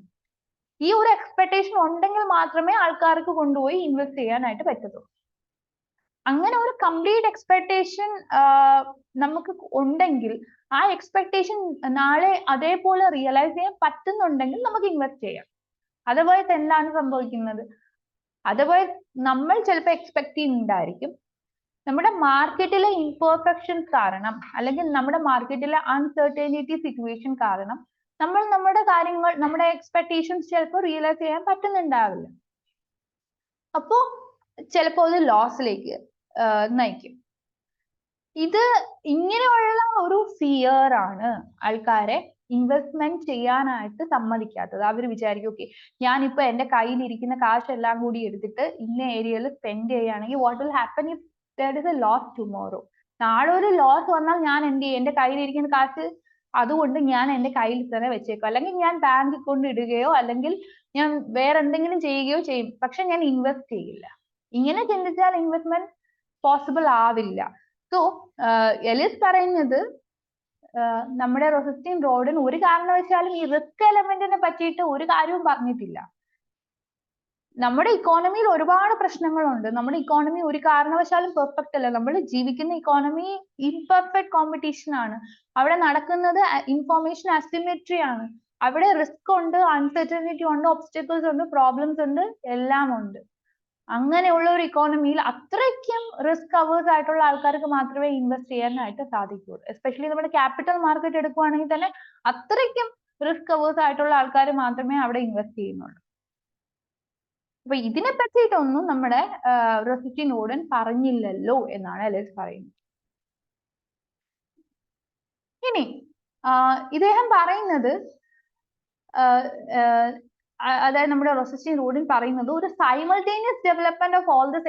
ഈ ഒരു എക്സ്പെക്ടേഷൻ ഉണ്ടെങ്കിൽ മാത്രമേ ആൾക്കാർക്ക് കൊണ്ടുപോയി ഇൻവെസ്റ്റ് ചെയ്യാനായിട്ട് പറ്റത്തുള്ളൂ. അങ്ങനെ ഒരു കംപ്ലീറ്റ് എക്സ്പെക്ടേഷൻ നമുക്ക് ഉണ്ടെങ്കിൽ, ആ എക്സ്പെക്ടേഷൻ നാളെ അതേപോലെ റിയലൈസ് ചെയ്യാൻ പറ്റുന്നുണ്ടെങ്കിൽ നമുക്ക് ഇൻവെസ്റ്റ് ചെയ്യാം. അതർവൈസ് എന്താണ് സംഭവിക്കുന്നത്? അതർവൈസ് നമ്മൾ ചിലപ്പോൾ എക്സ്പെക്ട് ചെയ്യുന്നുണ്ടായിരിക്കും, നമ്മുടെ മാർക്കറ്റിലെ ഇംപെർഫെക്ഷൻസ് കാരണം, അല്ലെങ്കിൽ നമ്മുടെ മാർക്കറ്റിലെ അൺസർട്ടനിറ്റി സിറ്റുവേഷൻ കാരണം നമ്മൾ നമ്മുടെ എക്സ്പെക്ടേഷൻസ് ചിലപ്പോൾ റിയലൈസ് ചെയ്യാൻ പറ്റുന്നുണ്ടാവില്ല. അപ്പോ ചിലപ്പോൾ അത് ലോസിലേക്ക് നയിക്കും. ഇത് ഇങ്ങനെയുള്ള ഒരു ഫിയർ ആണ് ആൾക്കാരെ ഇൻവെസ്റ്റ്മെന്റ് ചെയ്യാനായിട്ട് സമ്മതിക്കാത്തത്. അവർ വിചാരിക്കും ഓക്കെ, ഞാനിപ്പോ എന്റെ കയ്യിലിരിക്കുന്ന കാശ് എല്ലാം കൂടി എടുത്തിട്ട് ഇന്ന ഏരിയയിൽ സ്പെൻഡ് ചെയ്യുകയാണെങ്കിൽ what will happen if there is a loss tomorrow? നാളെ ഒരു ലോസ് വന്നാൽ ഞാൻ എന്ത് ചെയ്യും? എന്റെ കയ്യിലിരിക്കുന്ന കാശ് അതുകൊണ്ട് ഞാൻ എന്റെ കയ്യിൽ തന്നെ വെച്ചേക്കും, അല്ലെങ്കിൽ ഞാൻ ബാങ്കിൽ കൊണ്ട് ഇടുകയോ അല്ലെങ്കിൽ ഞാൻ വേറെ എന്തെങ്കിലും ചെയ്യുകയോ ചെയ്യും, പക്ഷെ ഞാൻ ഇൻവെസ്റ്റ് ചെയ്യില്ല. ഇങ്ങനെ ചിന്തിച്ചാൽ ഇൻവെസ്റ്റ്മെന്റ് പോസിബിൾ ആവില്ല. സോ എലിസ് പറയുന്നത് നമ്മുടെ റോസസ്റ്റീൻ റോഡിൻ ഒരു കാരണവശാലും ഈ റിസ്ക് എലമെന്റിനെ പറ്റിയിട്ട് ഒരു കാര്യവും പറഞ്ഞിട്ടില്ല. നമ്മുടെ ഇക്കോണമിയിൽ ഒരുപാട് പ്രശ്നങ്ങളുണ്ട്. നമ്മുടെ ഇക്കോണമി ഒരു കാരണവശാലും പെർഫെക്റ്റ് അല്ല. നമ്മൾ ജീവിക്കുന്ന ഇക്കോണമി ഇംപെർഫെക്റ്റ് കോമ്പറ്റീഷൻ ആണ്. അവിടെ നടക്കുന്നത് ഇൻഫോർമേഷൻ അസിമെട്രി ആണ്. അവിടെ റിസ്ക് ഉണ്ട്, അൺസർട്ടനിറ്റി ഉണ്ട്, ഒബ്സ്റ്റക്കിൾസ് ഉണ്ട്, പ്രോബ്ലംസ് ഉണ്ട്, എല്ലാം ഉണ്ട്. അങ്ങനെയുള്ള ഒരു ഇക്കോണമിയിൽ അത്രയ്ക്കും റിസ്ക് അവേഴ്സ് ആയിട്ടുള്ള ആൾക്കാർക്ക് മാത്രമേ ഇൻവെസ്റ്റ് ചെയ്യാനായിട്ട് സാധിക്കുകയുള്ളൂ. എസ്പെഷ്യലി നമ്മുടെ ക്യാപിറ്റൽ മാർക്കറ്റ് എടുക്കുവാണെങ്കിൽ തന്നെ അത്രയ്ക്കും റിസ്ക് അവേഴ്സ് ആയിട്ടുള്ള ആൾക്കാർ മാത്രമേ അവിടെ ഇൻവെസ്റ്റ് ചെയ്യുന്നുള്ളൂ. അപ്പൊ ഇതിനെ പറ്റിയിട്ടൊന്നും നമ്മുടെ റോസസ്റ്റീൻ റോഡിൻ പറഞ്ഞില്ലല്ലോ എന്നാണ് എലിസ് പറയുന്നത്. ഇനി ഇദ്ദേഹം പറയുന്നത്, അതായത് നമ്മുടെ റോസസ്റ്റീൻ റോഡിൻ പറയുന്നത് ഒരു simultaneous development of all the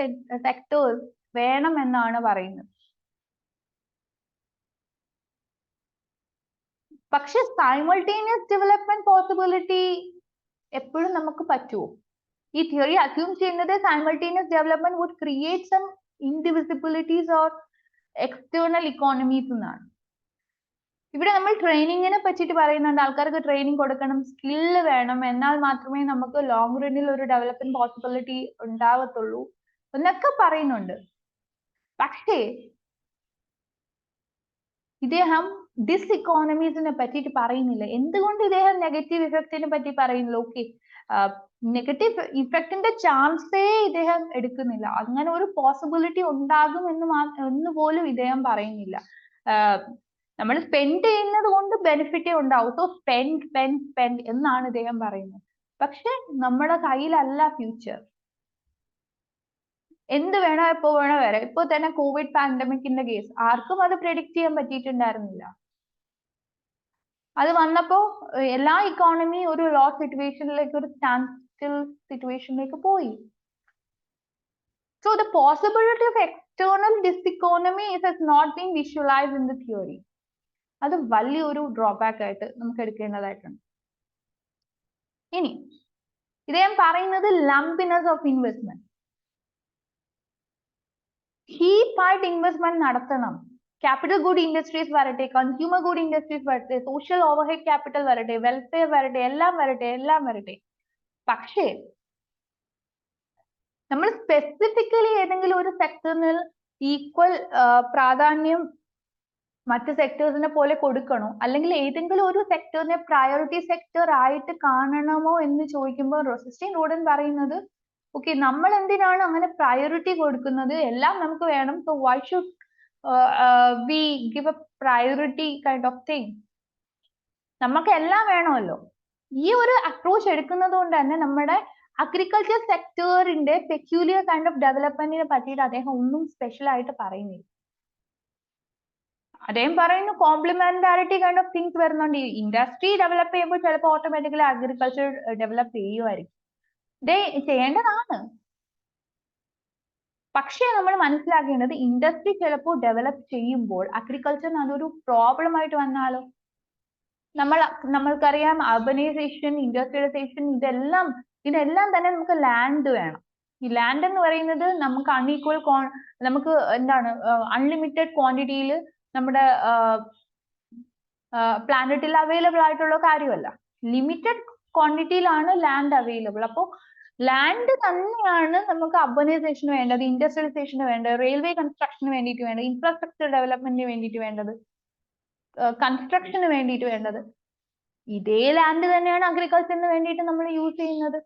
sectors വേണം എന്നാണ് പറയുന്നത്. പക്ഷെ സൈമൾട്ടേനിയസ് ഡെവലപ്മെന്റ് പോസിബിലിറ്റി എപ്പോഴും നമുക്ക് പറ്റുമോ? ഈ തിയറി അസ്യൂം ചെയ്യുന്നത് simultaneous development would create some indivisibilities or external economies എന്നാണ്. ഇവിടെ നമ്മൾ ട്രെയിനിങ്ങിനെ പറ്റിയിട്ട് പറയുന്നുണ്ട്, ആൾക്കാർക്ക് ട്രെയിനിങ് കൊടുക്കണം, സ്കില്ല് വേണം, എന്നാൽ മാത്രമേ നമുക്ക് ലോങ് റണ്ണിൽ ഒരു ഡെവലപ്മെന്റ് പോസിബിലിറ്റി ഉണ്ടാവത്തുള്ളൂ എന്നൊക്കെ പറയുന്നുണ്ട്. പക്ഷേ ഇദ്ദേഹം ഡിസ് ഇക്കോണമീസിനെ പറ്റിയിട്ട് പറയുന്നില്ല. എന്തുകൊണ്ട് ഇദ്ദേഹം നെഗറ്റീവ് ഇഫക്റ്റിനെ പറ്റി പറയുന്നില്ല? ഓക്കെ, നെഗറ്റീവ് ഇഫക്റ്റിന്റെ ചാൻസേ ഇദ്ദേഹം എടുക്കുന്നില്ല. അങ്ങനെ ഒരു പോസിബിലിറ്റി ഉണ്ടാകും എന്ന് പോലും ഇദ്ദേഹം പറയുന്നില്ല. നമ്മൾ സ്പെൻഡ് ചെയ്യുന്നത് കൊണ്ട് ബെനിഫിറ്റേ ഉണ്ടാവും. സോ സ്പെൻഡ് എന്നാണ് ഇദ്ദേഹം പറയുന്നത്. പക്ഷെ നമ്മുടെ കയ്യിലല്ല ഫ്യൂച്ചർ. എന്ത് വേണോ എപ്പോ വേണോ വരാം. ഇപ്പൊ തന്നെ കോവിഡ് പാൻഡമിക്കിന്റെ കേസ് ആർക്കും അത് പ്രെഡിക്റ്റ് ചെയ്യാൻ പറ്റിയിട്ടുണ്ടായിരുന്നില്ല. അത് വന്നപ്പോ എല്ലാ ഇക്കോണമി ഒരു ലോസ് സിറ്റുവേഷനിലേക്ക്, ഒരു സ്റ്റാൻഡ് സ്റ്റിൽ സിറ്റുവേഷനിലേക്ക് പോയി. So the possibility of external diseconomy has not been visualized in the theory. അത് വലിയൊരു ഡ്രോബാക്ക് ആയിട്ട് നമുക്ക് എടുക്കേണ്ടതായിട്ടുണ്ട്. ഇനി ഇത് ഞാൻ പറയുന്നത് ലംപിനെസ് ഓഫ് ഇൻവെസ്റ്റ്മെന്റ്. ഹീപ്പായിട്ട് ഇൻവെസ്റ്റ്മെന്റ് നടത്തണം. ക്യാപിറ്റൽ ഗുഡ് ഇൻഡസ്ട്രീസ് വരട്ടെ, കൺസ്യൂമർ ഗുഡ് ഇൻഡസ്ട്രീസ് വരട്ടെ, സോഷ്യൽ ഓവർഹെഡ് ക്യാപിറ്റൽ വരട്ടെ, വെൽഫെയർ വരട്ടെ, എല്ലാം വരട്ടെ. പക്ഷേ നമ്മൾ സ്പെസിഫിക്കലി ഏതെങ്കിലും ഒരു സെക്ടറിന് ഈക്വൽ പ്രാധാന്യം മറ്റ് സെക്ടേഴ്സിനെ പോലെ കൊടുക്കണോ, അല്ലെങ്കിൽ ഏതെങ്കിലും ഒരു സെക്ടറിനെ പ്രയോറിറ്റി സെക്ടർ ആയിട്ട് കാണണമോ എന്ന് ചോദിക്കുമ്പോൾ റോസസ്റ്റൈൻ റോഡൻ പറയുന്നത്, ഓക്കെ, നമ്മൾ എന്തിനാണ് അങ്ങനെ പ്രയോറിറ്റി കൊടുക്കുന്നത്? എല്ലാം നമുക്ക് വേണം. So why should we give A priority kind of thing? നമുക്ക് എല്ലാം വേണമല്ലോ. ഈ ഒരു അപ്രോച്ച് എടുക്കുന്നത് കൊണ്ട് തന്നെ നമ്മുടെ അഗ്രികൾച്ചർ സെക്ടറിന്റെ പെക്യൂലിയർ കൈൻഡ് ഓഫ് ഡെവലപ്മെന്റിനെ പറ്റിയിട്ട് അദ്ദേഹം ഒന്നും സ്പെഷ്യൽ ആയിട്ട് പറയുന്നില്ല. അദ്ദേഹം പറയുന്നു കോംപ്ലിമെന്റാരിറ്റി കൈൻഡ് ഓഫ് തിങ്സ് വരുന്നുണ്ട്. ഇൻഡസ്ട്രി ഡെവലപ്പ് ചെയ്യുമ്പോൾ ചിലപ്പോൾ ഓട്ടോമാറ്റിക്കലി അഗ്രികൾച്ചർ ഡെവലപ്പ് ചെയ്യുമായിരിക്കും. ഇത് ചെയ്യേണ്ടതാണ്. പക്ഷേ നമ്മൾ മനസ്സിലാക്കേണ്ടത് ഇൻഡസ്ട്രി ചിലപ്പോൾ ഡെവലപ്പ് ചെയ്യുമ്പോൾ അഗ്രികൾച്ചറിന് അതൊരു പ്രോബ്ലം ആയിട്ട് വന്നാലോ? നമ്മൾക്കറിയാം അർബനൈസേഷൻ, ഇൻഡസ്ട്രിയലൈസേഷൻ, ഇതെല്ലാം തന്നെ നമുക്ക് ലാൻഡ് വേണം. ഈ ലാൻഡ് എന്ന് പറയുന്നത് നമുക്ക് അൺഈക്വൽ നമുക്ക് എന്താണ് അൺലിമിറ്റഡ് ക്വാണ്ടിറ്റിയിൽ നമ്മുടെ പ്ലാനറ്റിൽ അവൈലബിൾ ആയിട്ടുള്ള കാര്യമല്ല. ലിമിറ്റഡ് ക്വാണ്ടിറ്റിയിലാണ് ലാൻഡ് അവൈലബിൾ. അപ്പോൾ ലാൻഡ് തന്നെയാണ് നമുക്ക് അർബനൈസേഷന് വേണ്ടത്, ഇൻഡസ്ട്രിയലൈസേഷന് വേണ്ടത്, റെയിൽവേ കൺസ്ട്രക്ഷന് വേണ്ടിയിട്ട് വേണ്ടത്, ഇൻഫ്രാസ്ട്രക്ചർ ഡെവലപ്മെന്റിന് വേണ്ടിയിട്ട് വേണ്ടത്, കൺസ്ട്രക്ഷന് വേണ്ടിയിട്ട് വേണ്ടത്. ഇതേ ലാൻഡ് തന്നെയാണ് അഗ്രികൾച്ചറിന് വേണ്ടിയിട്ട് നമ്മൾ യൂസ് ചെയ്യുന്നത്.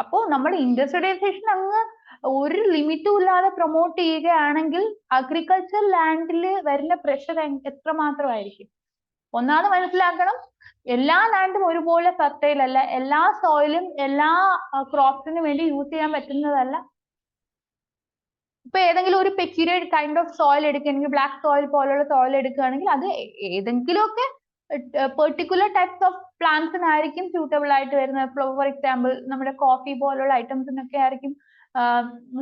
അപ്പോൾ നമ്മൾ ഇൻഡസ്ട്രിയലൈസേഷൻ അങ്ങ് ഒരു ലിമിറ്റും ഇല്ലാതെ പ്രൊമോട്ട് ചെയ്യുകയാണെങ്കിൽ അഗ്രികൾച്ചർ ലാൻഡിൽ വരുന്ന പ്രഷർ എത്രമാത്രമായിരിക്കും? ഒന്നാമത് മനസ്സിലാക്കണം, എല്ലാ ലാൻഡും ഒരുപോലെ ഫെർട്ടൈൽ അല്ല. എല്ലാ സോയിലും എല്ലാ ക്രോപ്സിനും വേണ്ടി യൂസ് ചെയ്യാൻ പറ്റുന്നതല്ല. ഇപ്പൊ ഏതെങ്കിലും ഒരു പെക്യൂരിയർ കൈൻഡ് ഓഫ് സോയിൽ എടുക്കുകയാണെങ്കിൽ, ബ്ലാക്ക് സോയിൽ പോലുള്ള സോയിൽ എടുക്കുകയാണെങ്കിൽ അത് ഏതെങ്കിലുമൊക്കെ പെർട്ടിക്കുലർ ടൈപ്സ് ഓഫ് പ്ലാന്റ്സിനായിരിക്കും സ്യൂട്ടബിൾ ആയിട്ട് വരുന്നത്. ഫോർ എക്സാമ്പിൾ നമ്മുടെ കോഫി പോലുള്ള ഐറ്റംസിനൊക്കെ ആയിരിക്കും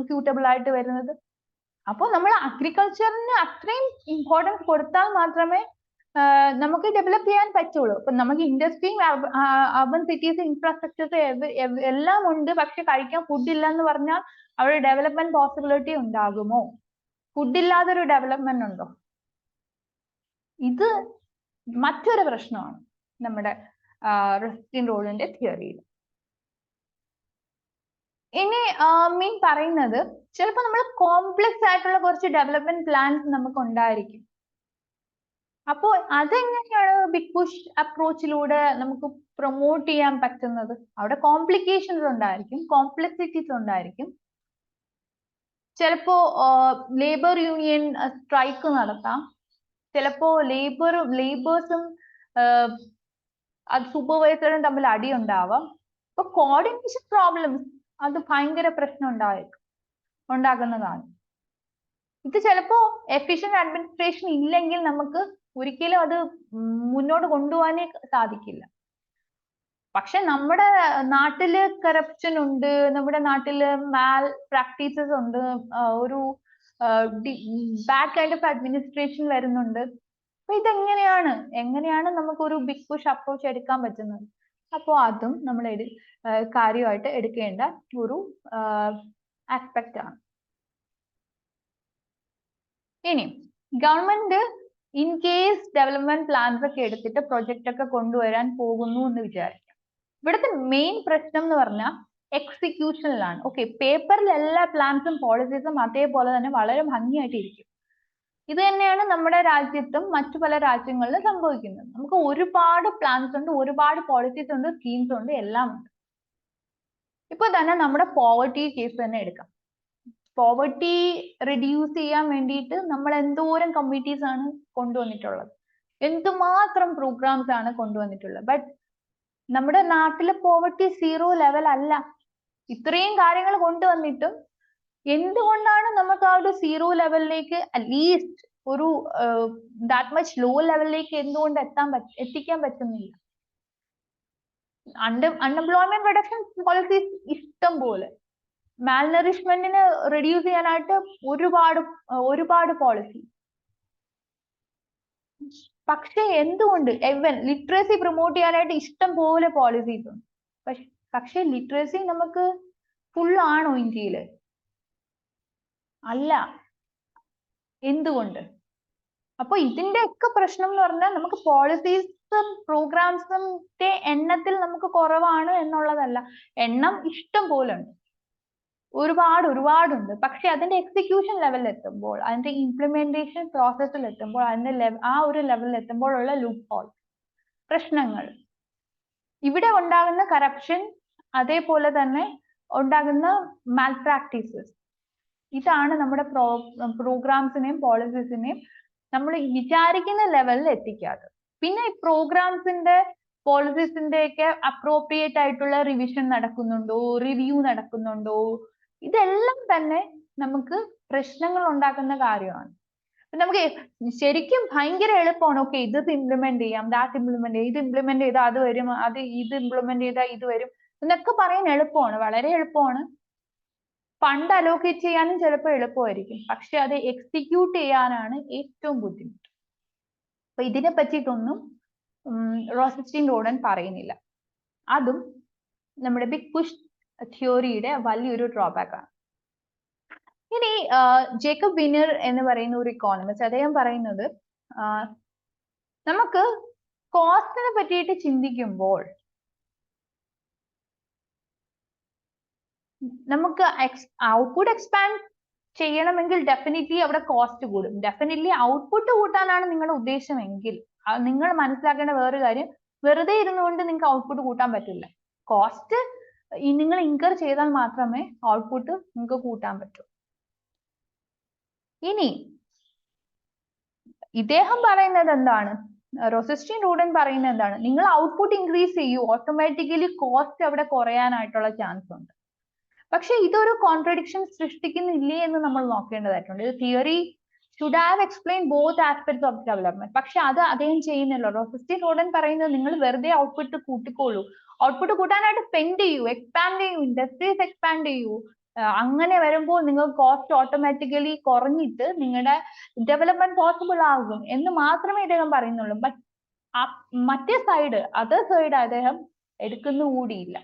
സ്യൂട്ടബിൾ ആയിട്ട് വരുന്നത്. അപ്പോൾ നമ്മൾ അഗ്രികൾച്ചറിന് അത്രയും ഇമ്പോർട്ടൻസ് കൊടുത്താൽ മാത്രമേ നമുക്ക് ഡെവലപ്പ് ചെയ്യാൻ പറ്റുള്ളൂ. ഇപ്പൊ നമുക്ക് ഇൻഡസ്ട്രിയും അർബൻ സിറ്റീസ് ഇൻഫ്രാസ്ട്രക്ചേഴ്സ് എല്ലാം ഉണ്ട്, പക്ഷെ കഴിക്കാൻ ഫുഡ് ഇല്ല എന്ന് പറഞ്ഞാൽ അവിടെ ഡെവലപ്മെന്റ് പോസിബിലിറ്റി ഉണ്ടാകുമോ? ഫുഡ് ഇല്ലാതൊരു ഡെവലപ്മെന്റ് ഉണ്ടോ? ഇത് മറ്റൊരു പ്രശ്നമാണ് നമ്മുടെ റോസസ്റ്റൈൻ റോഡിന്റെ തിയറിയിൽ. ഇനി മീൻ പറയുന്നത് ചിലപ്പോൾ നമ്മൾ കോംപ്ലക്സ് ആയിട്ടുള്ള കുറച്ച് ഡെവലപ്മെന്റ് പ്ലാൻസ് നമുക്ക് ഉണ്ടായിരിക്കും. അപ്പോൾ അതെങ്ങനെയാണ് ബിഗ് പുഷ് അപ്രോച്ചിലൂടെ നമുക്ക് പ്രൊമോട്ട് ചെയ്യാൻ പറ്റുന്നത്? അവിടെ കോംപ്ലിക്കേഷൻസ് ഉണ്ടായിരിക്കും, കോംപ്ലക്സിറ്റീസ് ഉണ്ടായിരിക്കും. ചിലപ്പോ ലേബർ യൂണിയൻ സ്ട്രൈക്ക് നടത്താം, ചിലപ്പോ ലേബേഴ്സും സൂപ്പർവൈസറും തമ്മിൽ അടി ഉണ്ടാവാം. അപ്പൊ കോർഡിനേഷൻ പ്രോബ്ലംസ് അത് ഭയങ്കര പ്രശ്നം ഉണ്ടാകുന്നതാണ്. ഇത് ചിലപ്പോ എഫിഷ്യന്റ് അഡ്മിനിസ്ട്രേഷൻ ഇല്ലെങ്കിൽ നമുക്ക് ഒരിക്കലും അത് മുന്നോട്ട് കൊണ്ടുപോകാനേ സാധിക്കില്ല. പക്ഷെ നമ്മുടെ നാട്ടില് കറപ്ഷൻ ഉണ്ട്, നമ്മുടെ നാട്ടില് മാൽ പ്രാക്ടീസസ് ഉണ്ട്, ഒരു ബാഡ് കൈൻഡ് ഓഫ് അഡ്മിനിസ്ട്രേഷൻ വരുന്നുണ്ട്. അപ്പൊ എങ്ങനെയാണ് നമുക്കൊരു ബിഗ് പുഷ് അപ്രോച്ച് എടുക്കാൻ പറ്റുന്നത്? അപ്പോൾ അതും നമ്മൾ കാര്യമായിട്ട് എടുക്കേണ്ട ഒരു ആസ്പെക്ട് ആണ്. ഇനി government in case development plans ഒക്കെ എടുത്തിട്ട് പ്രൊജക്റ്റ് ഒക്കെ കൊണ്ടുവരാൻ പോകുന്നു എന്ന് വിചാരിക്കാം. ഇവിടുത്തെ മെയിൻ പ്രശ്നം എന്ന് പറഞ്ഞാൽ എക്സിക്യൂഷനിലാണ്. ഓക്കെ, പേപ്പറിൽ എല്ലാ പ്ലാൻസും പോളിസീസും അതേപോലെ തന്നെ വളരെ ഭംഗിയായിട്ട് ഇരിക്കും. ഇത് തന്നെയാണ് നമ്മുടെ രാജ്യത്തും മറ്റു പല രാജ്യങ്ങളിലും സംഭവിക്കുന്നത്. നമുക്ക് ഒരുപാട് പ്ലാൻസ് ഉണ്ട്, ഒരുപാട് പോളിസീസ് ഉണ്ട്, സ്കീംസ് ഉണ്ട്, എല്ലാം ഉണ്ട്. ഇപ്പൊ തന്നെ നമ്മുടെ പോവർട്ടി കേസ് തന്നെ എടുക്കാം. പോവർട്ടി റിഡ്യൂസ് ചെയ്യാൻ വേണ്ടിയിട്ട് നമ്മൾ എന്തോരം കമ്മിറ്റീസ് ആണ് കൊണ്ടുവന്നിട്ടുള്ളത്, എന്തുമാത്രം പ്രോഗ്രാംസ് ആണ് കൊണ്ടുവന്നിട്ടുള്ളത്. ബട്ട് നമ്മുടെ നാട്ടിലെ പോവർട്ടി 0 ലെവൽ അല്ല. ഇത്രയും കാര്യങ്ങൾ കൊണ്ടുവന്നിട്ടും എന്തുകൊണ്ടാണ് നമുക്ക് ആ ഒരു സീറോ ലെവലിലേക്ക് അറ്റ്ലീസ്റ്റ് ഒരു ദാറ്റ് മച്ച് ലോ ലെവലിലേക്ക് എന്തുകൊണ്ട് എത്തിക്കാൻ പറ്റുന്നില്ല? അൺഎംപ്ലോയ്മെന്റ് റിഡക്ഷൻ പോളിസീസ് ഇഷ്ടം പോലെ, മാൽനറിഷ്മെന്റിന് റെഡ്യൂസ് ചെയ്യാനായിട്ട് ഒരുപാട് പോളിസി. പക്ഷെ എന്തുകൊണ്ട് എവൻ ലിറ്ററസി പ്രൊമോട്ട് ചെയ്യാനായിട്ട് ഇഷ്ടം പോലെ പോളിസീസ് ഉണ്ട്. പക്ഷെ ലിറ്ററസി നമുക്ക് ഫുൾ ആണോ ഇന്ത്യയില്? അല്ല. എന്തുകൊണ്ട്? അപ്പൊ ഇതിന്റെ ഒക്കെ പ്രശ്നം എന്ന് പറഞ്ഞാൽ നമുക്ക് പോളിസീസും പ്രോഗ്രാംസിന്റെ എണ്ണത്തിൽ നമുക്ക് കുറവാണ് എന്നുള്ളതല്ല, എണ്ണം ഇഷ്ടം പോലെ ഉണ്ട്, ഒരുപാടുണ്ട്. പക്ഷെ അതിന്റെ എക്സിക്യൂഷൻ ലെവലിൽ എത്തുമ്പോൾ, അതിന്റെ ഇംപ്ലിമെന്റേഷൻ പ്രോസസ്സിൽ എത്തുമ്പോൾ, അതിന്റെ ആ ഒരു ലെവലിൽ എത്തുമ്പോഴുള്ള ലൂപ്പ് ഹോൾ പ്രശ്നങ്ങൾ, ഇവിടെ ഉണ്ടാകുന്ന കറപ്ഷൻ, അതേപോലെ തന്നെ ഉണ്ടാകുന്ന മാൽ പ്രാക്ടീസസ്, ഇതാണ് നമ്മുടെ പ്രോഗ്രാംസിനെയും പോളിസീസിനെയും നമ്മൾ വിചാരിക്കുന്ന ലെവലിൽ എത്തിക്കാതെ. പിന്നെ പ്രോഗ്രാംസിന്റെ പോളിസീസിന്റെ ഒക്കെ അപ്രോപ്രിയേറ്റ് ആയിട്ടുള്ള റിവിഷൻ നടക്കുന്നുണ്ടോ, റിവ്യൂ നടക്കുന്നുണ്ടോ, ഇതെല്ലാം തന്നെ നമുക്ക് പ്രശ്നങ്ങൾ ഉണ്ടാക്കുന്ന കാര്യമാണ്. നമുക്ക് ശരിക്കും ഭയങ്കര എളുപ്പമാണ്, ഓക്കെ ഇത് ഇംപ്ലിമെന്റ് ചെയ്യാം, ദാറ്റ് ഇംപ്ലിമെന്റ് ചെയ്യാം, ഇത് ഇംപ്ലിമെന്റ് ചെയ്താൽ അത് വരും, ഇത് ഇംപ്ലിമെന്റ് ചെയ്താൽ ഇത് വരും എന്നൊക്കെ പറയാൻ എളുപ്പമാണ്, വളരെ എളുപ്പമാണ്. ഫണ്ട് അലോക്കേറ്റ് ചെയ്യാനും ചിലപ്പോൾ എളുപ്പമായിരിക്കും, പക്ഷെ അത് എക്സിക്യൂട്ട് ചെയ്യാനാണ് ഏറ്റവും ബുദ്ധിമുട്ട്. അപ്പൊ ഇതിനെ പറ്റിയിട്ടൊന്നും റോസസ്റ്റീൻ റോഡൻ പറയുന്നില്ല. അതും നമ്മുടെ ബിഗ് പുഷ് തിയറിയുടെ വലിയൊരു ഡ്രോബാക്ക് ആണ്. ഇനി ജേക്കബ് വിനർ എന്ന് പറയുന്ന ഒരു ഇക്കോണമിസ്റ്റ്, അദ്ദേഹം പറയുന്നത് നമുക്ക് കോസ്റ്റിനെ പറ്റിയിട്ട് ചിന്തിക്കുമ്പോൾ നമുക്ക് ഔട്ട്പുട്ട് എക്സ്പാൻഡ് ചെയ്യണമെങ്കിൽ ഡെഫിനറ്റ്ലി അവിടെ കോസ്റ്റ് കൂടും. ഡെഫിനറ്റ്ലി ഔട്ട്പുട്ട് കൂട്ടാനാണ് നിങ്ങളുടെ ഉദ്ദേശമെങ്കിൽ നിങ്ങൾ മനസ്സിലാക്കേണ്ട വേറൊരു കാര്യം, വെറുതെ ഇരുന്നുകൊണ്ട് നിങ്ങൾക്ക് ഔട്ട്പുട്ട് കൂട്ടാൻ പറ്റില്ല. കോസ്റ്റ് നിങ്ങൾ ഇൻകർ ചെയ്താൽ മാത്രമേ ഔട്ട്പുട്ട് നിങ്ങൾക്ക് കൂട്ടാൻ പറ്റൂ. ഇനി ഇദ്ദേഹം പറയുന്നത് എന്താണ്, റോസസ്റ്റീൻ റോഡൻ പറയുന്നത് എന്താണ്, നിങ്ങൾ ഔട്ട്പുട്ട് ഇൻക്രീസ് ചെയ്യൂ, ഓട്ടോമാറ്റിക്കലി കോസ്റ്റ് അവിടെ കുറയാനായിട്ടുള്ള ചാൻസ് ഉണ്ട്. പക്ഷെ ഇതൊരു കോൺട്രഡിക്ഷൻ സൃഷ്ടിക്കുന്നില്ലേ എന്ന് നമ്മൾ നോക്കേണ്ടതായിട്ടുണ്ട്. ഇത് theory should have explain both aspects of development. പക്ഷെ അത് അദ്ദേഹം ചെയ്യുന്നില്ല. റോസസ്റ്റീൻ റോഡൻ പറയുന്നത് നിങ്ങൾ വെറുതെ ഔട്ട്പുട്ട് കൂട്ടിക്കോളൂ, ഔട്ട്പുട്ട് കൂട്ടാനായിട്ട് സ്പെൻഡ് ചെയ്യൂ, എക്സ്പാൻഡ് ചെയ്യൂ, ഇൻഡസ്ട്രീസ് എക്സ്പാൻഡ് ചെയ്യൂ. അങ്ങനെ വരുമ്പോൾ നിങ്ങൾക്ക് കോസ്റ്റ് ഓട്ടോമാറ്റിക്കലി കുറഞ്ഞിട്ട് നിങ്ങളുടെ ഡെവലപ്മെന്റ് പോസിബിൾ ആകും എന്ന് മാത്രമേ ഇദ്ദേഹം പറയുന്നുള്ളൂ. ബട്ട് മറ്റേ സൈഡ്, അതർ സൈഡ് അദ്ദേഹം എടുക്കുന്ന കൂടിയില്ല.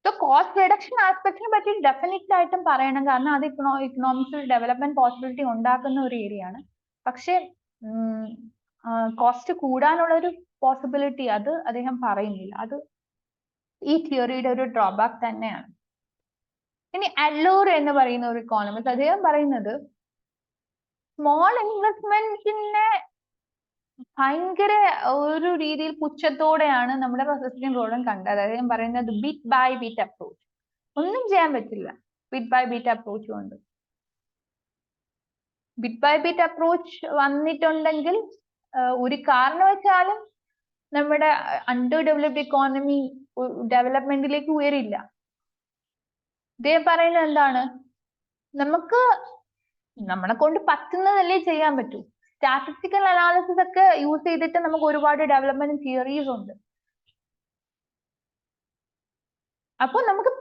സോ കോസ്റ്റ് റിഡക്ഷൻ ആസ്പെക്ടിനെ പറ്റി ഡെഫിനറ്റ് ആയിട്ടും പറയണം, കാരണം അത് ഇക്കണോമിക്സിൽ ഡെവലപ്മെന്റ് പോസിബിലിറ്റി ഉണ്ടാക്കുന്ന ഒരു ഏരിയ ആണ്. പക്ഷെ കോസ്റ്റ് കൂടാനുള്ള ഒരു പോസിബിലിറ്റി അത് അദ്ദേഹം പറയുന്നില്ല. അത് ഈ തിയറിയുടെ ഒരു ഡ്രോബാക്ക് തന്നെയാണ്. ഇനി അഡ്ലൂർ എന്ന് പറയുന്ന ഒരു ഇക്കോണമിസ്റ്റ്, അദ്ദേഹം പറയുന്നത് സ്മോൾ ഇൻവെസ്റ്റ്മെന്റിനെ ഭയങ്കര ഒരു രീതിയിൽ പുച്ഛത്തോടെയാണ് നമ്മുടെ റോസസ്റ്റീൻ റോഡൻ കണ്ടത്. അദ്ദേഹം പറയുന്നത് ബിറ്റ് ബൈ ബിറ്റ് അപ്രോച്ച്, ഒന്നും ചെയ്യാൻ പറ്റില്ല ബിറ്റ് ബൈ ബിറ്റ് അപ്രോച്ച് കൊണ്ട്. ബിറ്റ് ബൈ ബിറ്റ് അപ്രോച്ച് വന്നിട്ടുണ്ടെങ്കിൽ ഒരു കാരണവശാലും നമ്മുടെ അണ്ടർ ഡെവലപ്ഡ് ഇക്കോണമി ഡെവലപ്മെന്റിലേക്ക് ഉയരില്ല. ഇദ്ദേഹം പറയുന്നത് എന്താണ്, നമുക്ക് നമ്മളെ കൊണ്ട് പറ്റുന്നതല്ലേ ചെയ്യാൻ പറ്റൂ. സ്റ്റാറ്റിസ്റ്റിക്കൽ അനാലിസിസ് ഒക്കെ യൂസ് ചെയ്തിട്ട് നമുക്ക് ഒരുപാട് ഡെവലപ്മെന്റ് തിയറീസ് ഉണ്ട്. അപ്പൊ നമുക്ക്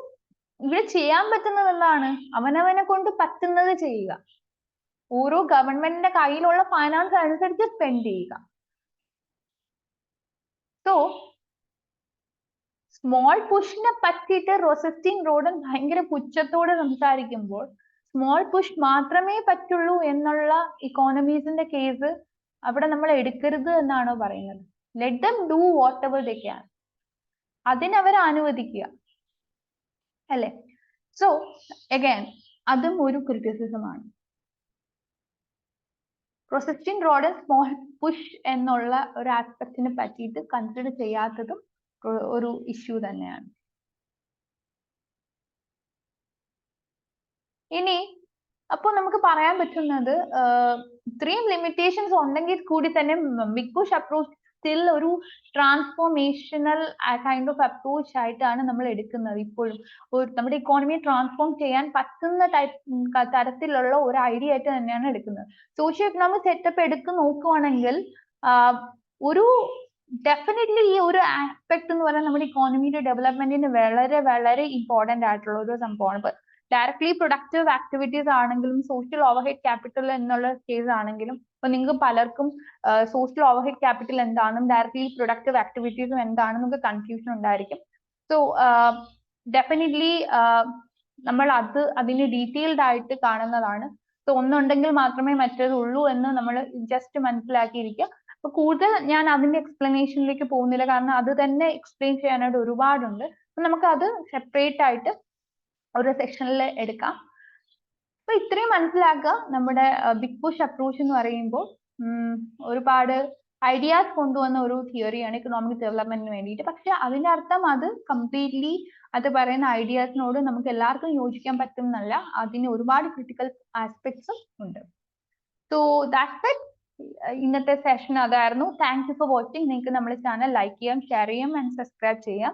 ഇവിടെ ചെയ്യാൻ പറ്റുന്നത് എന്താണ്, അവനവനെ കൊണ്ട് പറ്റുന്നത് ചെയ്യുക, ഓരോ ഗവൺമെന്റിന്റെ കയ്യിലുള്ള ഫൈനാൻസ് അനുസരിച്ച് സ്പെൻഡ് ചെയ്യുക. സോ സ്മോൾ പുഷിനെ പറ്റിയിട്ട് റോസസ്റ്റീൻ റോഡൻ ഭയങ്കര പുച്ഛത്തോടെ സംസാരിക്കുമ്പോൾ സ്മോൾ പുഷ് മാത്രമേ പറ്റുള്ളൂ എന്നുള്ള ഇക്കോണമീസിന്റെ കേസ് അവിടെ നമ്മൾ എടുക്കരുത് എന്നാണ് പറയുന്നത്. Let them do whatever they can, അതിനവരെ അനുവദിക്കുക, അല്ലെ? സോ അഗൈൻ അതും ഒരു ക്രിറ്റിസിസമാണ്. റോസസ്റ്റീൻ റോഡൻ സ്മോൾ പുഷ് എന്നുള്ള ഒരു ആസ്പെക്റ്റിനെ പറ്റിയിട്ട് കൺസിഡർ ചെയ്യാത്തതും ഒരു ഇഷ്യൂ തന്നെയാണ്. ഇനി അപ്പൊ നമുക്ക് പറയാൻ പറ്റുന്നത് ഇത്രയും ലിമിറ്റേഷൻസ് ഉണ്ടെങ്കിൽ കൂടി തന്നെ ബിഗ് പുഷ് അപ്രോച്ച് സ്റ്റിൽ ഒരു ട്രാൻസ്ഫോർമേഷണൽ കൈൻഡ് ഓഫ് അപ്രോച്ച് ആയിട്ടാണ് നമ്മൾ എടുക്കുന്നത് ഇപ്പോഴും. നമ്മുടെ ഇക്കോണമിയെ ട്രാൻസ്ഫോം ചെയ്യാൻ പറ്റുന്ന തരത്തിലുള്ള ഒരു ഐഡിയ ആയിട്ട് തന്നെയാണ് എടുക്കുന്നത്. സോഷ്യോ എക്കണോമിക് സെറ്റപ്പ് എടുത്ത് നോക്കുവാണെങ്കിൽ ഒരു ഡെഫിനറ്റ്ലി ഈ ഒരു ആസ്പെക്ട് എന്ന് പറയുന്നത് നമ്മുടെ ഇക്കോണമിയുടെ ഡെവലപ്മെന്റിന് വളരെ വളരെ ഇമ്പോർട്ടന്റ് ആയിട്ടുള്ള ഒരു സംഭവമാണ്. ഇപ്പൊ ഡയറക്ട്ലി പ്രൊഡക്റ്റീവ് ആക്ടിവിറ്റീസ് ആണെങ്കിലും സോഷ്യൽ ഓവർഹെഡ് ക്യാപിറ്റൽ എന്നുള്ള കേസ് ആണെങ്കിലും ഇപ്പൊ നിങ്ങൾക്ക് പലർക്കും സോഷ്യൽ ഓവർഹെഡ് ക്യാപിറ്റൽ എന്താണെന്നും ഡയറക്ട്ലി പ്രൊഡക്റ്റീവ് ആക്ടിവിറ്റീസും എന്താണെന്നും നിങ്ങൾക്ക് കൺഫ്യൂഷൻ ഉണ്ടായിരിക്കും. സോ ഡെഫിനറ്റ്ലി നമ്മൾ അതിന് ഡീറ്റെയിൽഡ് ആയിട്ട് കാണുന്നതാണ്. സോ ഒന്നുണ്ടെങ്കിൽ മാത്രമേ മറ്റേത് ഉള്ളൂ എന്ന് നമ്മൾ ജസ്റ്റ് മനസ്സിലാക്കിയിരിക്കുക. അപ്പൊ കൂടുതൽ ഞാൻ അതിന്റെ എക്സ്പ്ലനേഷനിലേക്ക് പോകുന്നില്ല, കാരണം അത് തന്നെ എക്സ്പ്ലെയിൻ ചെയ്യാനായിട്ട് ഒരുപാടുണ്ട്. അപ്പൊ നമുക്ക് അത് സെപ്പറേറ്റ് ആയിട്ട് ഒരു സെക്ഷനിൽ എടുക്കാം. അപ്പൊ ഇത്രയും മനസ്സിലാക്കുക. നമ്മുടെ ബിഗ് പുഷ് അപ്രോച്ച് എന്ന് പറയുമ്പോൾ ഒരുപാട് ഐഡിയാസ് കൊണ്ടുവന്ന ഒരു തിയറിയാണ് ഇക്കണോമിക് ഡെവലപ്മെന്റിന് വേണ്ടിയിട്ട്. പക്ഷെ അതിന്റെ അർത്ഥം അത് കംപ്ലീറ്റ്ലി അത് പറയുന്ന ഐഡിയാസിനോട് നമുക്ക് എല്ലാവർക്കും യോജിക്കാൻ പറ്റും എന്നല്ല, അതിന് ഒരുപാട് ക്രിട്ടിക്കൽ ആസ്പെക്ട്സും ഉണ്ട്. So that's it. ഇന്നത്തെ സെഷൻ അതായിരുന്നു. Thank you for watching. നിങ്ങൾക്ക് നമ്മുടെ ചാനൽ ലൈക്ക് ചെയ്യാം, ഷെയർ ചെയ്യാം ആൻഡ് സബ്സ്ക്രൈബ് ചെയ്യാം.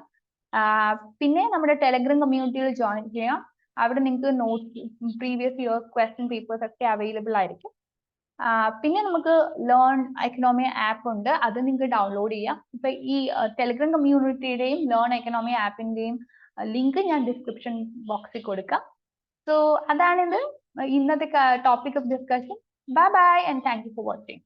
പിന്നെ നമ്മുടെ ടെലഗ്രാം കമ്മ്യൂണിറ്റിയിൽ ജോയിൻ ചെയ്യാം. അവിടെ നിങ്ങൾക്ക് notes, previous year question papers ഒക്കെ അവൈലബിൾ ആയിരിക്കും. പിന്നെ നമുക്ക് ലേൺ എക്കണോമി ആപ്പ് ഉണ്ട്, അത് നിങ്ങൾക്ക് ഡൗൺലോഡ് ചെയ്യാം. ഇപ്പൊ ഈ ടെലഗ്രാം കമ്മ്യൂണിറ്റിയുടെയും ലേൺ എക്കണോമി ആപ്പിന്റെയും ലിങ്ക് ഞാൻ ഡിസ്ക്രിപ്ഷൻ ബോക്സിൽ കൊടുക്കാം. സോ അതാണിത് ഇന്നത്തെ topic of discussion. Bye bye and thank you for watching.